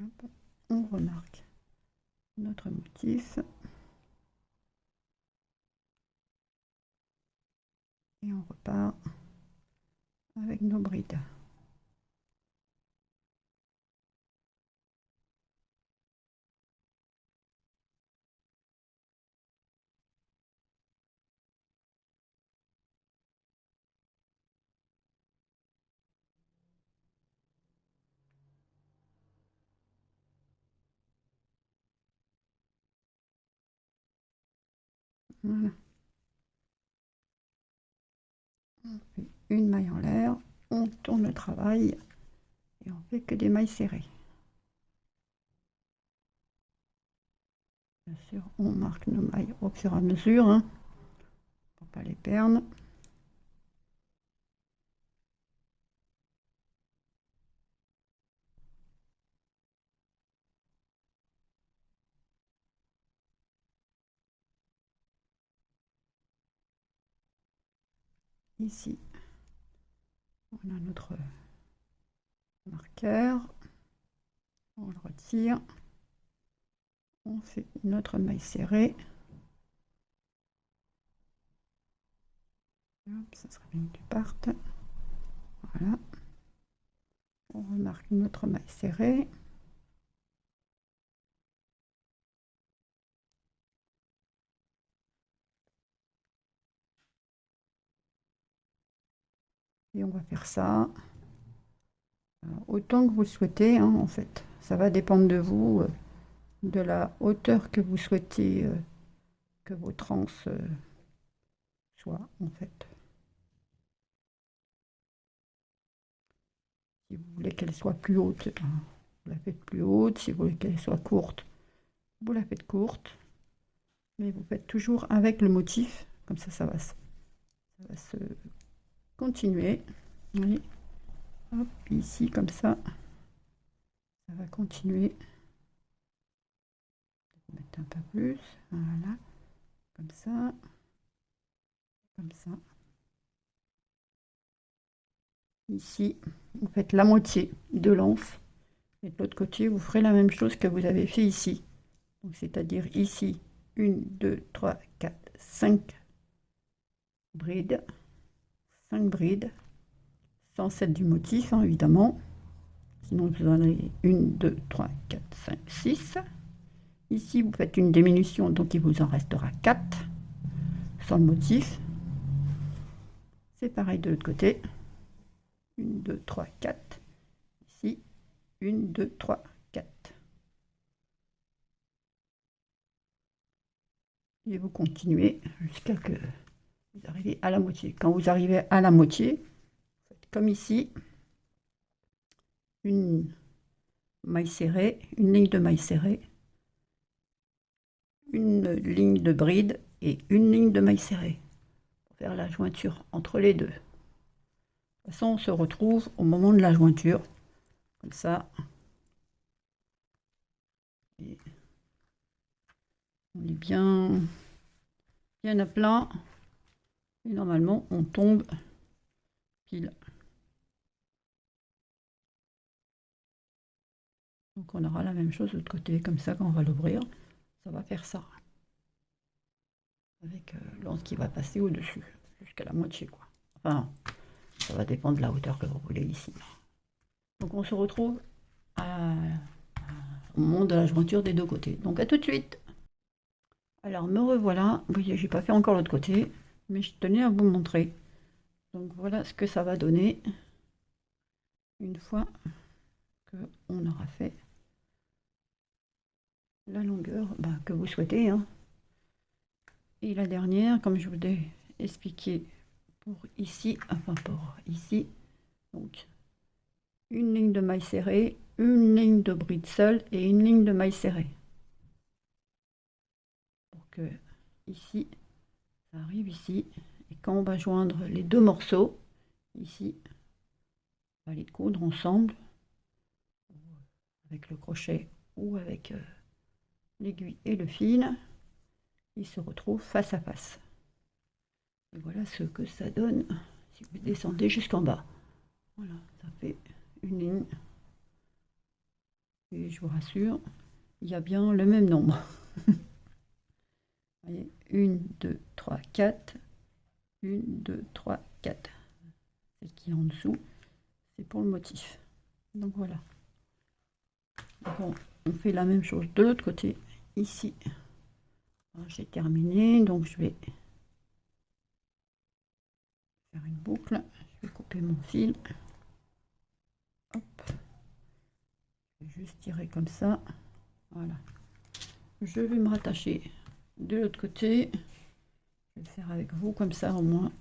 Hop, on remarque notre motif. Et on repart avec nos brides. Voilà. On fait une maille en l'air, on tourne le travail et on fait que des mailles serrées. Bien sûr, on marque nos mailles au fur et à mesure, hein, pour pas les perdre. Ici, on a notre marqueur, on le retire, on fait notre maille serrée. Hop, ça serait bien que tu partes. Voilà. On remarque notre maille serrée. Et on va faire ça autant que vous le souhaitez, hein, en fait. Ça va dépendre de vous, de la hauteur que vous souhaitez que vos trances soient, en fait. Si vous voulez qu'elle soit plus haute, ben, vous la faites plus haute. Si vous voulez qu'elle soit courte, vous la faites courte. Mais vous faites toujours avec le motif. Comme ça va se continuer. Oui. Hop, ici, comme ça va continuer. Mettre un peu plus. Voilà. Comme ça. Comme ça. Ici, vous faites la moitié de l'anse. Et de l'autre côté, vous ferez la même chose que vous avez fait ici. Donc, c'est-à-dire ici, 1, 2, 3, 4, 5 brides. 5 brides. Sans celle du motif, hein, évidemment. Sinon, vous en avez 1, 2, 3, 4, 5, 6. Ici, vous faites une diminution, donc il vous en restera 4 sans le motif. C'est pareil de l'autre côté. 1, 2, 3, 4. Ici, 1, 2, 3, 4. Et vous continuez jusqu'à ce que vous arrivez à la moitié. Quand vous arrivez à la moitié, faites comme ici, une maille serrée, une ligne de maille serrée, une ligne de bride et une ligne de maille serrée pour faire la jointure entre les deux. De toute façon, on se retrouve au moment de la jointure, comme ça. Et on est bien à plat et normalement on tombe pile. Donc on aura la même chose de l'autre côté, comme ça quand on va l'ouvrir, ça va faire ça. Avec l'anse qui va passer au-dessus, jusqu'à la moitié quoi. Enfin, ça va dépendre de la hauteur que vous voulez ici. Donc on se retrouve au moment de la jointure des deux côtés. Donc à tout de suite. Alors me revoilà, vous voyez j'ai pas fait encore l'autre côté, mais je tenais à vous montrer. Donc voilà ce que ça va donner une fois qu'on aura fait la longueur que vous souhaitez. Hein. Et la dernière, comme je vous l'ai expliqué pour ici, enfin pour ici, donc une ligne de maille serrée, une ligne de bride seule et une ligne de maille serrée. Pour que ici, ça arrive ici, et quand on va joindre les deux morceaux, ici, on va les coudre ensemble, avec le crochet ou avec l'aiguille et le fil, ils se retrouvent face à face. Et voilà ce que ça donne si vous descendez jusqu'en bas. Voilà, ça fait une ligne. Et je vous rassure, il y a bien le même nombre. Vous voyez, 1, 2, 3, 4. 1, 2, 3, 4. Celle qui est en dessous, c'est pour le motif. Donc voilà. Donc on fait la même chose de l'autre côté. Ici, j'ai terminé. Donc je vais faire une boucle. Je vais couper mon fil. Hop. Je vais juste tirer comme ça. Voilà. Je vais me rattacher de l'autre côté. Je vais le faire avec vous comme ça au moins.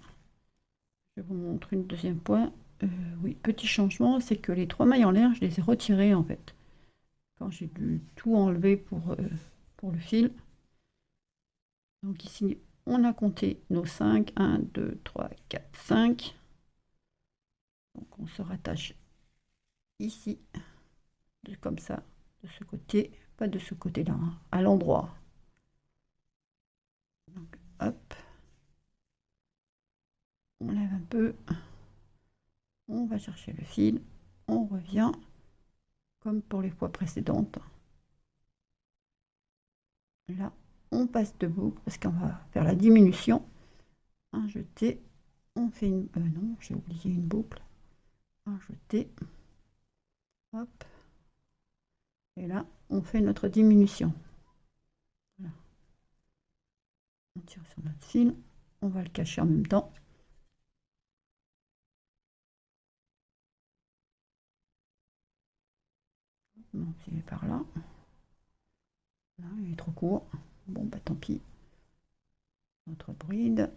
Je vous montre une deuxième fois. Oui, petit changement, c'est que les 3 mailles en l'air, je les ai retirées en fait. Quand j'ai dû tout enlever pour le fil. Donc ici, on a compté nos 5. 1, 2, 3, 4, 5. Donc on se rattache ici, comme ça, de ce côté, pas de ce côté-là, hein, à l'endroit. Donc hop. On lève un peu. On va chercher le fil. On revient comme pour les fois précédentes. Là, on passe debout parce qu'on va faire la diminution. Un jeté. On fait une... non, j'ai oublié une boucle. Un jeté. Hop. Et là, on fait notre diminution. Voilà. On tire sur notre fil. On va le cacher en même temps. Non, il est par là. Là, il est trop court. Bon, bah tant pis. Notre bride.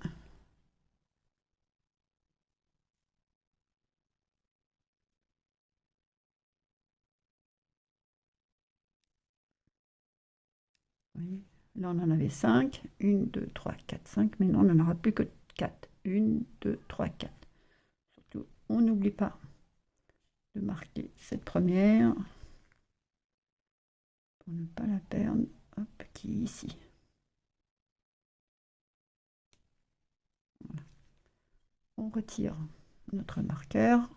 Oui. Là, on en avait 5. 1, 2, 3, 4, 5. Mais non, on n'en aura plus que 4. 1, 2, 3, 4. Surtout, on n'oublie pas de marquer cette première pour ne pas la perdre. Hop, qui est ici. Voilà. On retire notre marqueur.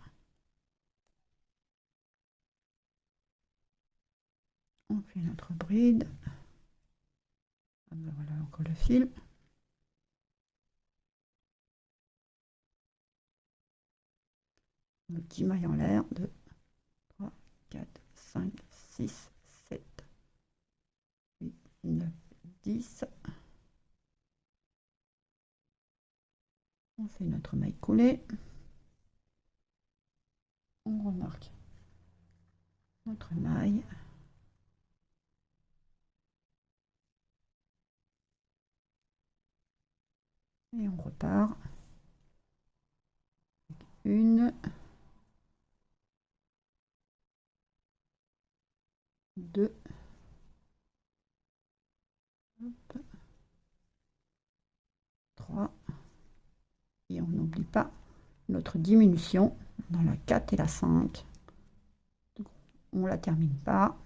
On fait notre bride. Ah ben voilà encore le fil. Le petit maille en l'air. 2, 3, 4, 5, 6, 7, 8, 9, 10. On fait notre maille coulée. On remarque notre maille. Et on repart. 1, 2, 3. Et on n'oublie pas notre diminution dans la 4 et la 5. On ne la termine pas.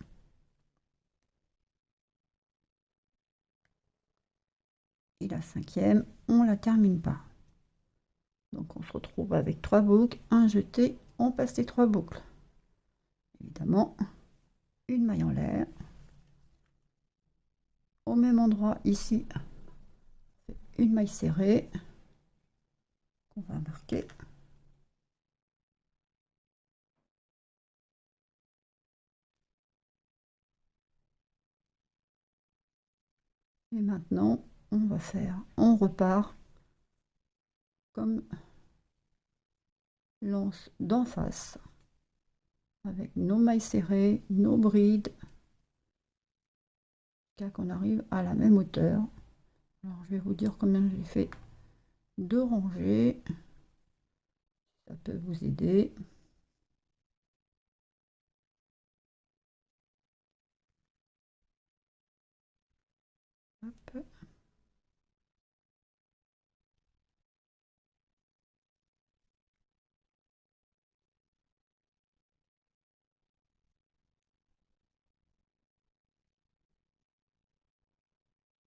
Et la 5e, on ne la termine pas. Donc on se retrouve avec 3 boucles, un jeté, on passe les 3 boucles. Évidemment, une maille en l'air. Au même endroit ici, une maille serrée qu'on va marquer. Et maintenant, on repart comme l'anse d'en face, avec nos mailles serrées, nos brides, jusqu'à qu'on arrive à la même hauteur. Alors je vais vous dire combien j'ai fait de rangées, ça peut vous aider. Hop.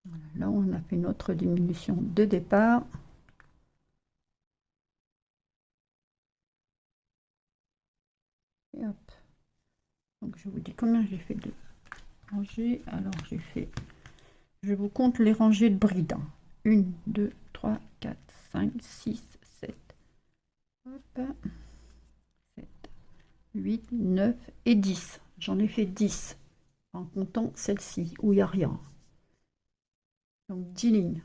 Voilà, là on a fait notre diminution de départ. Et hop. Donc je vous dis combien j'ai fait de rangées. Alors j'ai fait, je vous compte les rangées de brides. 1, 2, 3, 4, 5, 6, 7. Hop. 7, 8, 9 et 10. J'en ai fait 10 en comptant celle-ci où il n'y a rien. Donc 10 lignes.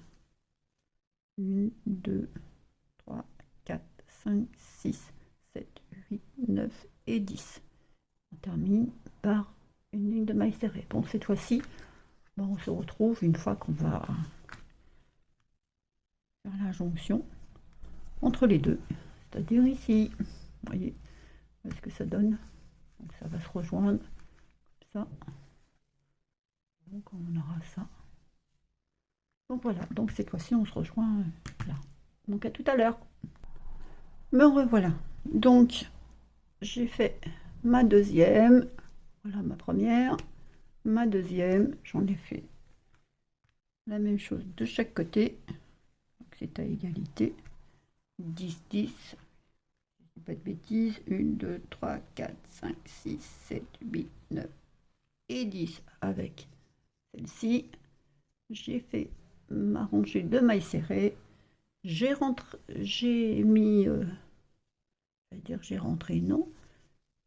1, 2, 3, 4, 5, 6, 7, 8, 9 et 10. On termine par une ligne de maille serrée. Bon, cette fois-ci, on se retrouve une fois qu'on va faire la jonction entre les deux, c'est-à-dire ici. Vous voyez ce que ça donne. Donc ça va se rejoindre comme ça. Donc on aura ça. Donc voilà, donc cette fois-ci on se rejoint là. Donc à tout à l'heure. Me revoilà. Donc j'ai fait ma deuxième. Voilà ma première. Ma deuxième, j'en ai fait la même chose de chaque côté. C'est à égalité. 10, 10. Pas de bêtises. 1, 2, 3, 4, 5, 6, 7, 8, 9 et 10 avec celle-ci. J'ai fait ma rangée de mailles serrées. J'ai mis, j'ai rentré, non,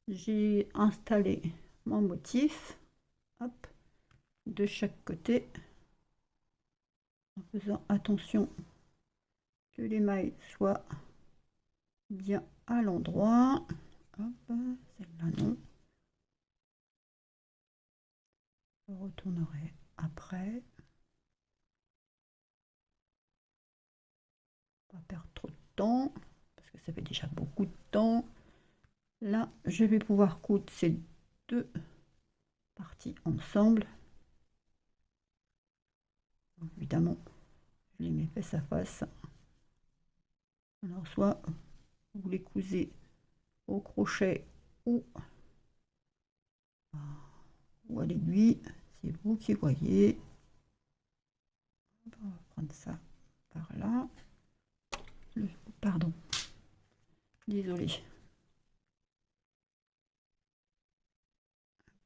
j'ai installé mon motif, hop, de chaque côté, en faisant attention que les mailles soient bien à l'endroit. Hop, celle-là non. Je retournerai après. Pas perdre trop de temps, parce que ça fait déjà beaucoup de temps. Là, je vais pouvoir coudre ces deux parties ensemble. Donc, évidemment, je les mets face à face. Alors, soit vous les cousez au crochet ou à l'aiguille, c'est vous qui voyez. On va prendre ça par là. Pardon, désolé.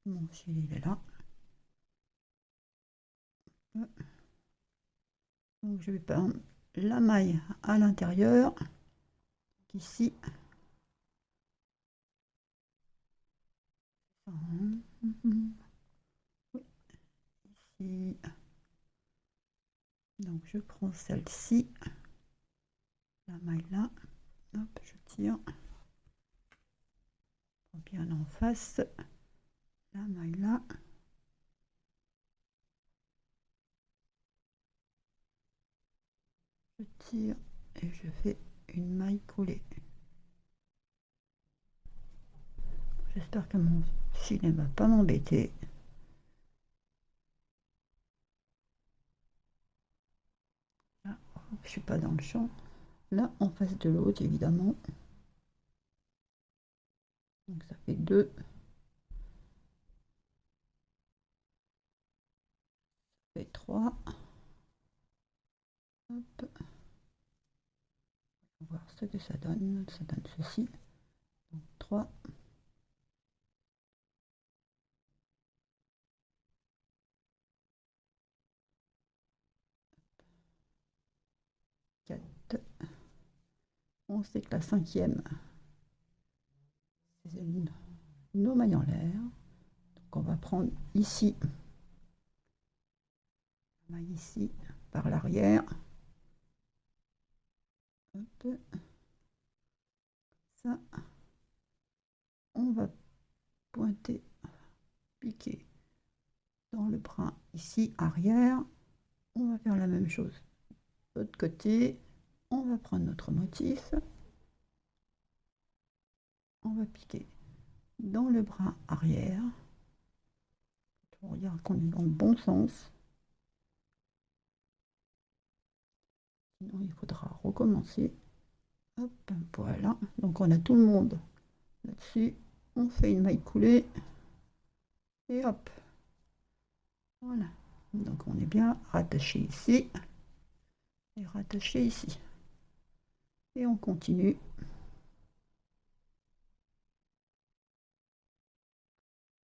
Mon fil il est là. Donc je vais prendre la maille à l'intérieur, ici. Ici. Donc je prends celle-ci, la maille là, hop, je tire, bien en face, la maille là, je tire et je fais une maille coulée. J'espère que mon fil ne va pas m'embêter. Là, je suis pas dans le champ. Là, en face de l'autre, évidemment. Donc ça fait 2. Ça fait 3. Hop. On va voir ce que ça donne. Ça donne ceci. Donc 3. 4. On sait que la 5e, c'est nos mailles en l'air. Donc on va prendre ici, la maille ici, par l'arrière. Ça, on va pointer, piquer dans le brin ici, arrière. On va faire la même chose de l'autre côté. On va prendre notre motif. On va piquer dans le bras arrière. On regarde qu'on est dans le bon sens. Sinon, il faudra recommencer. Hop, voilà. Donc, on a tout le monde là-dessus. On fait une maille coulée. Et hop. Voilà. Donc, on est bien rattaché ici. Et rattaché ici. Et on continue.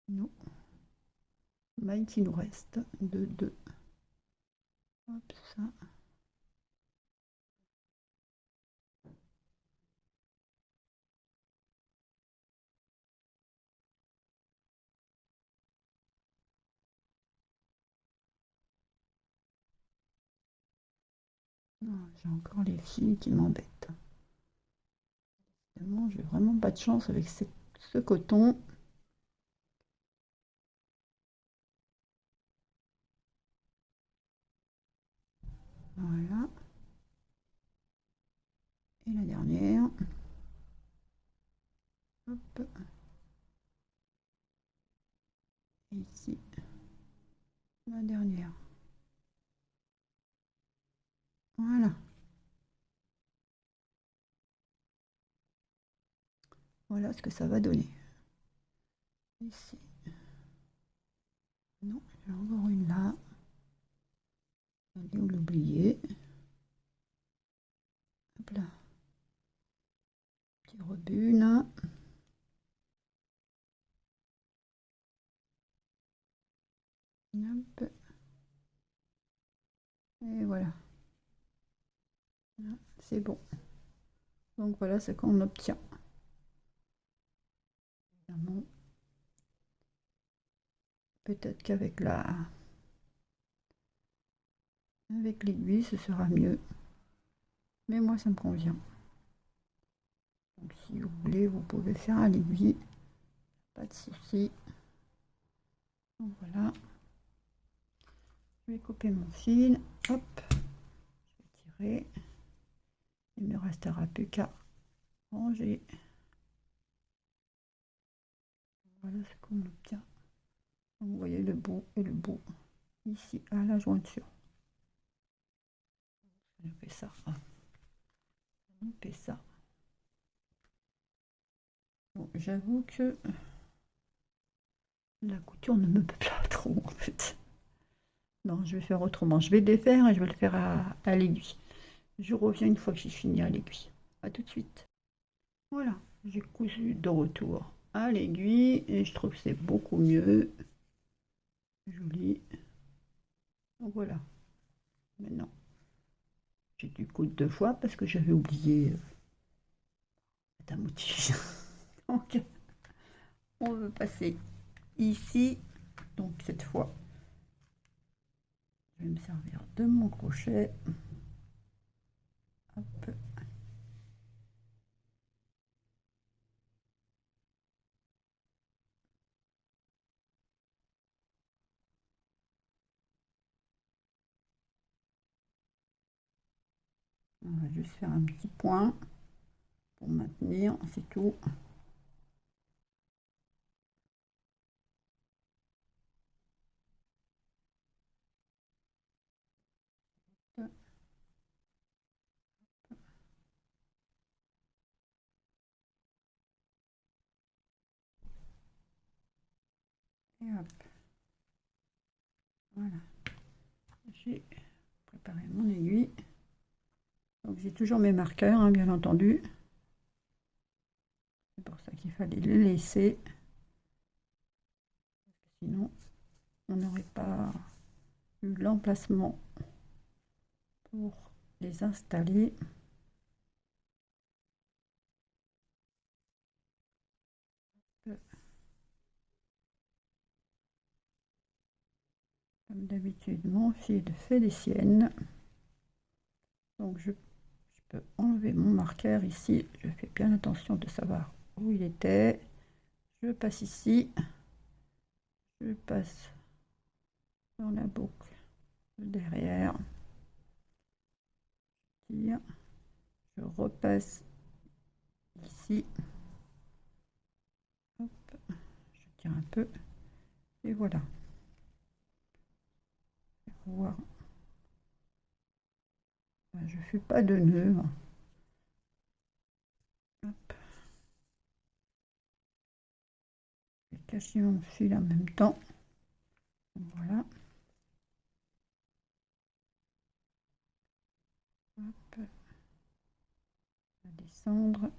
Nous. Maille qui nous reste de 2. Hop, ça. J'ai encore les fils qui m'embêtent. J'ai vraiment pas de chance avec ce coton. Voilà. Et la dernière. Hop. Et ici. La dernière. Voilà. Voilà ce que ça va donner. Ici. Non, j'ai encore une là. Allez, on l'oublier. Hop là. Petit rebut là. Hop. Et voilà. C'est bon. Donc voilà ce qu'on obtient. peut-être qu'avec avec l'aiguille, ce sera mieux. Mais moi, ça me convient. Donc, si vous voulez, vous pouvez faire à l'aiguille. Pas de souci. Donc, voilà. Je vais couper mon fil. Hop. Je vais tirer. Il ne me restera plus qu'à ranger. Voilà ce qu'on obtient. Donc, vous voyez le bout et le bout ici à la jointure. Je fais ça. On fait ça. Bon, j'avoue que la couture ne me plaît pas trop en fait. Non, je vais faire autrement. Je vais défaire et je vais le faire à l'aiguille. Je reviens une fois que j'ai fini à l'aiguille. A tout de suite. Voilà, j'ai cousu de retour à l'aiguille et je trouve que c'est beaucoup mieux. Joli. Donc voilà. Maintenant, j'ai dû coudre 2 fois parce que j'avais oublié un motif. Donc, on veut passer ici. Donc cette fois, je vais me servir de mon crochet. Hop. On va juste faire un petit point pour maintenir, c'est tout. Et hop. Voilà. J'ai préparé mon aiguille. Donc j'ai toujours mes marqueurs, hein, bien entendu. C'est pour ça qu'il fallait les laisser. Sinon, on n'aurait pas eu l'emplacement pour les installer. Comme d'habitude, mon fil fait des siennes. Donc je peux enlever mon marqueur ici. Je fais bien attention de savoir où il était. Je passe ici. Je passe dans la boucle derrière. Je repasse ici. Hop. Je tire un peu. Et voilà. Voir. Je ne fais pas de nœud. Hop. Je vais cacher mon fil en même temps. Voilà. Hop. On va descendre.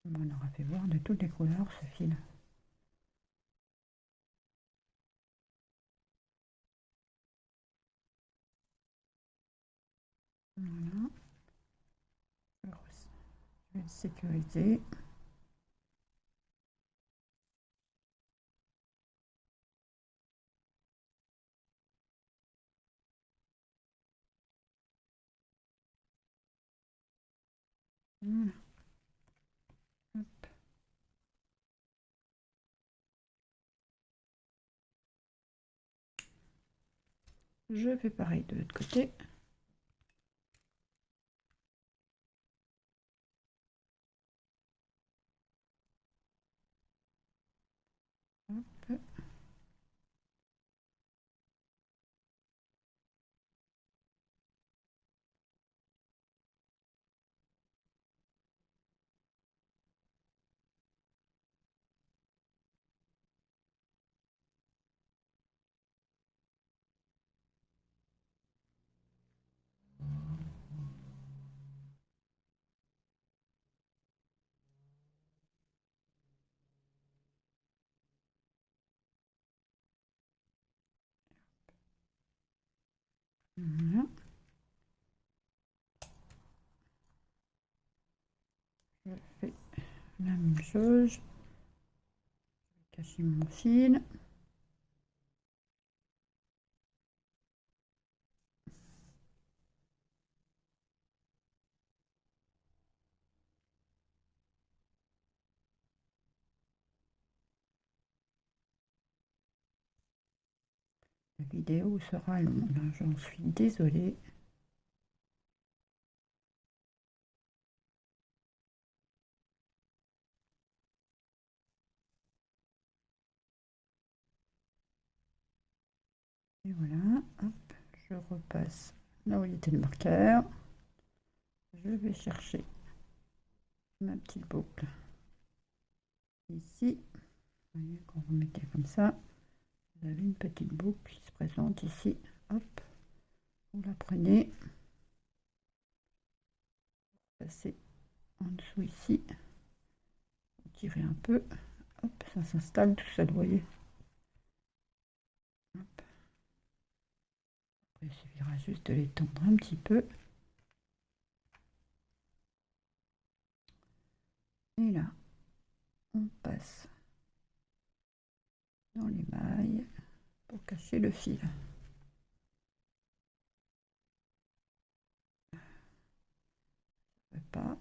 On aura fait voir de toutes les couleurs ce fil. Voilà. Je vais le sécuriser. Voilà. Hop. Je fais pareil de l'autre côté. Hop. Voilà. Je fais la même chose. Cacher mon fil. La vidéo sera longue, hein, j'en suis désolée. Et voilà, hop, je repasse là où il était le marqueur. Je vais chercher ma petite boucle ici. Vous voyez, quand vous mettez comme ça, vous avez une petite boucle qui se présente ici. Hop, vous la prenez, passez en dessous ici, vous tirez un peu, hop, ça s'installe tout seul, vous voyez. Hop. Après, il suffira juste de l'étendre un petit peu. Et là, on passe dans les mailles pour cacher le fil. Pas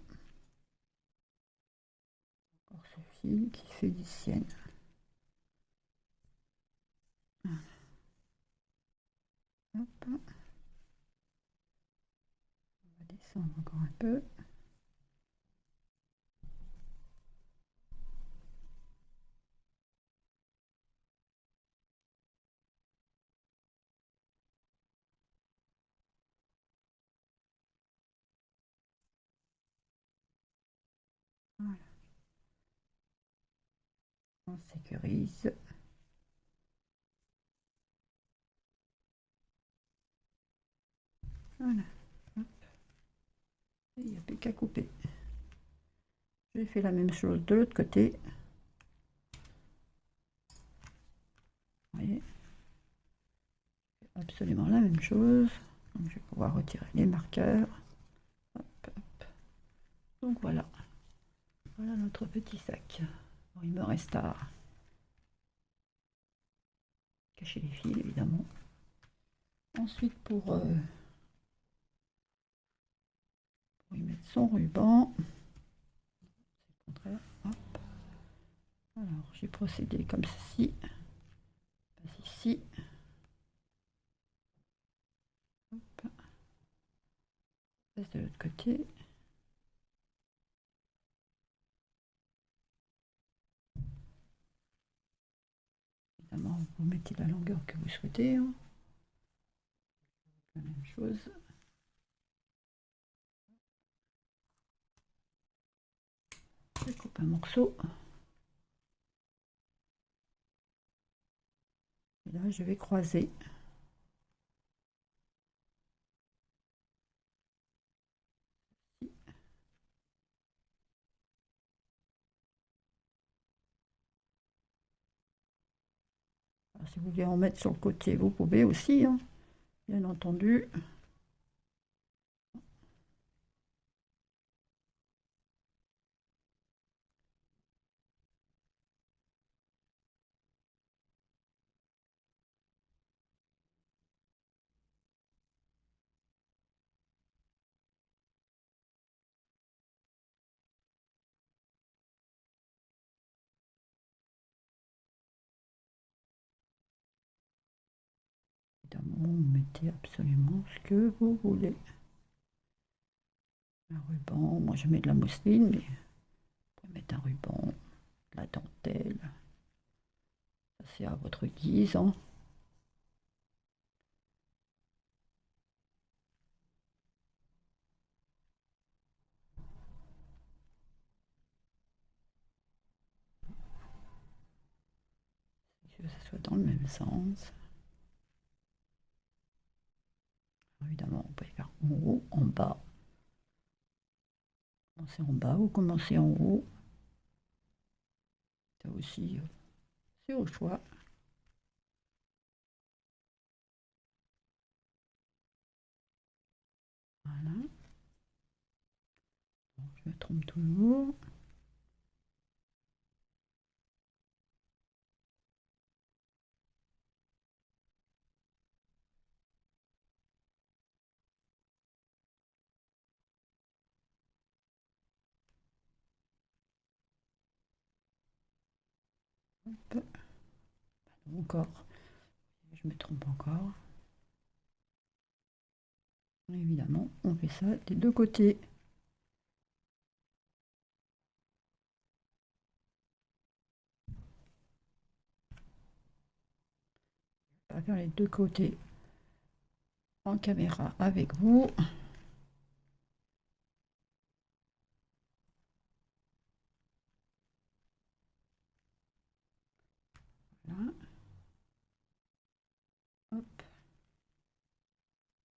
encore ce fil qui fait du sienne. Hop. On va descendre encore un peu. Voilà. On sécurise. Voilà. Hop. Et il n'y a plus qu'à couper. J'ai fait la même chose de l'autre côté. Vous voyez, absolument la même chose. Donc, je vais pouvoir retirer les marqueurs. Hop, hop. Donc voilà. Voilà notre petit sac. Bon, il me reste à cacher les fils, évidemment. Ensuite, pour y mettre son ruban, c'est le contraire. Hop. Alors, j'ai procédé comme ceci. Passe ici. Hop. Passe de l'autre côté. Évidemment, vous mettez la longueur que vous souhaitez. Hein. La même chose. Je coupe un morceau. Et là, je vais croiser. Alors, si vous voulez en mettre sur le côté, vous pouvez aussi, hein, bien entendu. Évidemment, vous mettez absolument ce que vous voulez. Un ruban, moi je mets de la mousseline, mais vous pouvez mettre un ruban, de la dentelle. Ça, c'est à votre guise. Hein. Que ça soit dans le même sens. Alors, évidemment, on peut faire en haut, en bas. Commencer en bas ou commencer en haut. Ça aussi, c'est au choix. Voilà. Donc, je me trompe toujours. Hop. Encore. Je me trompe encore. Évidemment, on fait ça des deux côtés. On va faire les deux côtés en caméra avec vous. Voilà. Hop.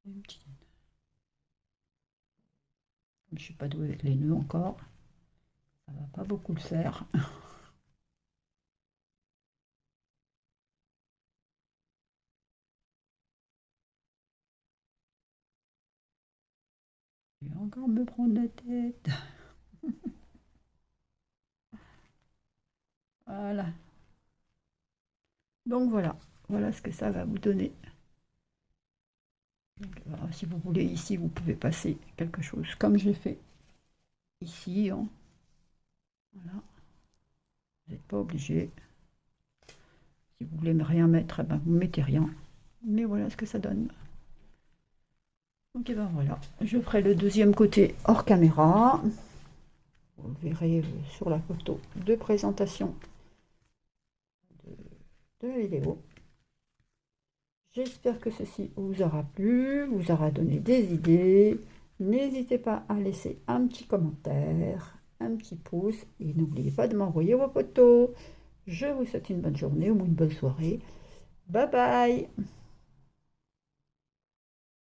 Une petite... Je ne suis pas douée avec les nœuds encore. Ça va pas beaucoup le faire. Je vais encore me prendre la tête. Voilà. Donc voilà. Voilà ce que ça va vous donner. Donc, voilà, si vous voulez ici, vous pouvez passer quelque chose comme j'ai fait ici. Hein. Voilà. Vous n'êtes pas obligé. Si vous voulez rien mettre, eh ben, vous mettez rien. Mais voilà ce que ça donne. Donc et ben voilà, je ferai le deuxième côté hors caméra. Vous le verrez sur la photo de présentation de la vidéo. J'espère que ceci vous aura plu, vous aura donné des idées. N'hésitez pas à laisser un petit commentaire, un petit pouce et n'oubliez pas de m'envoyer vos photos. Je vous souhaite une bonne journée ou une bonne soirée. Bye bye!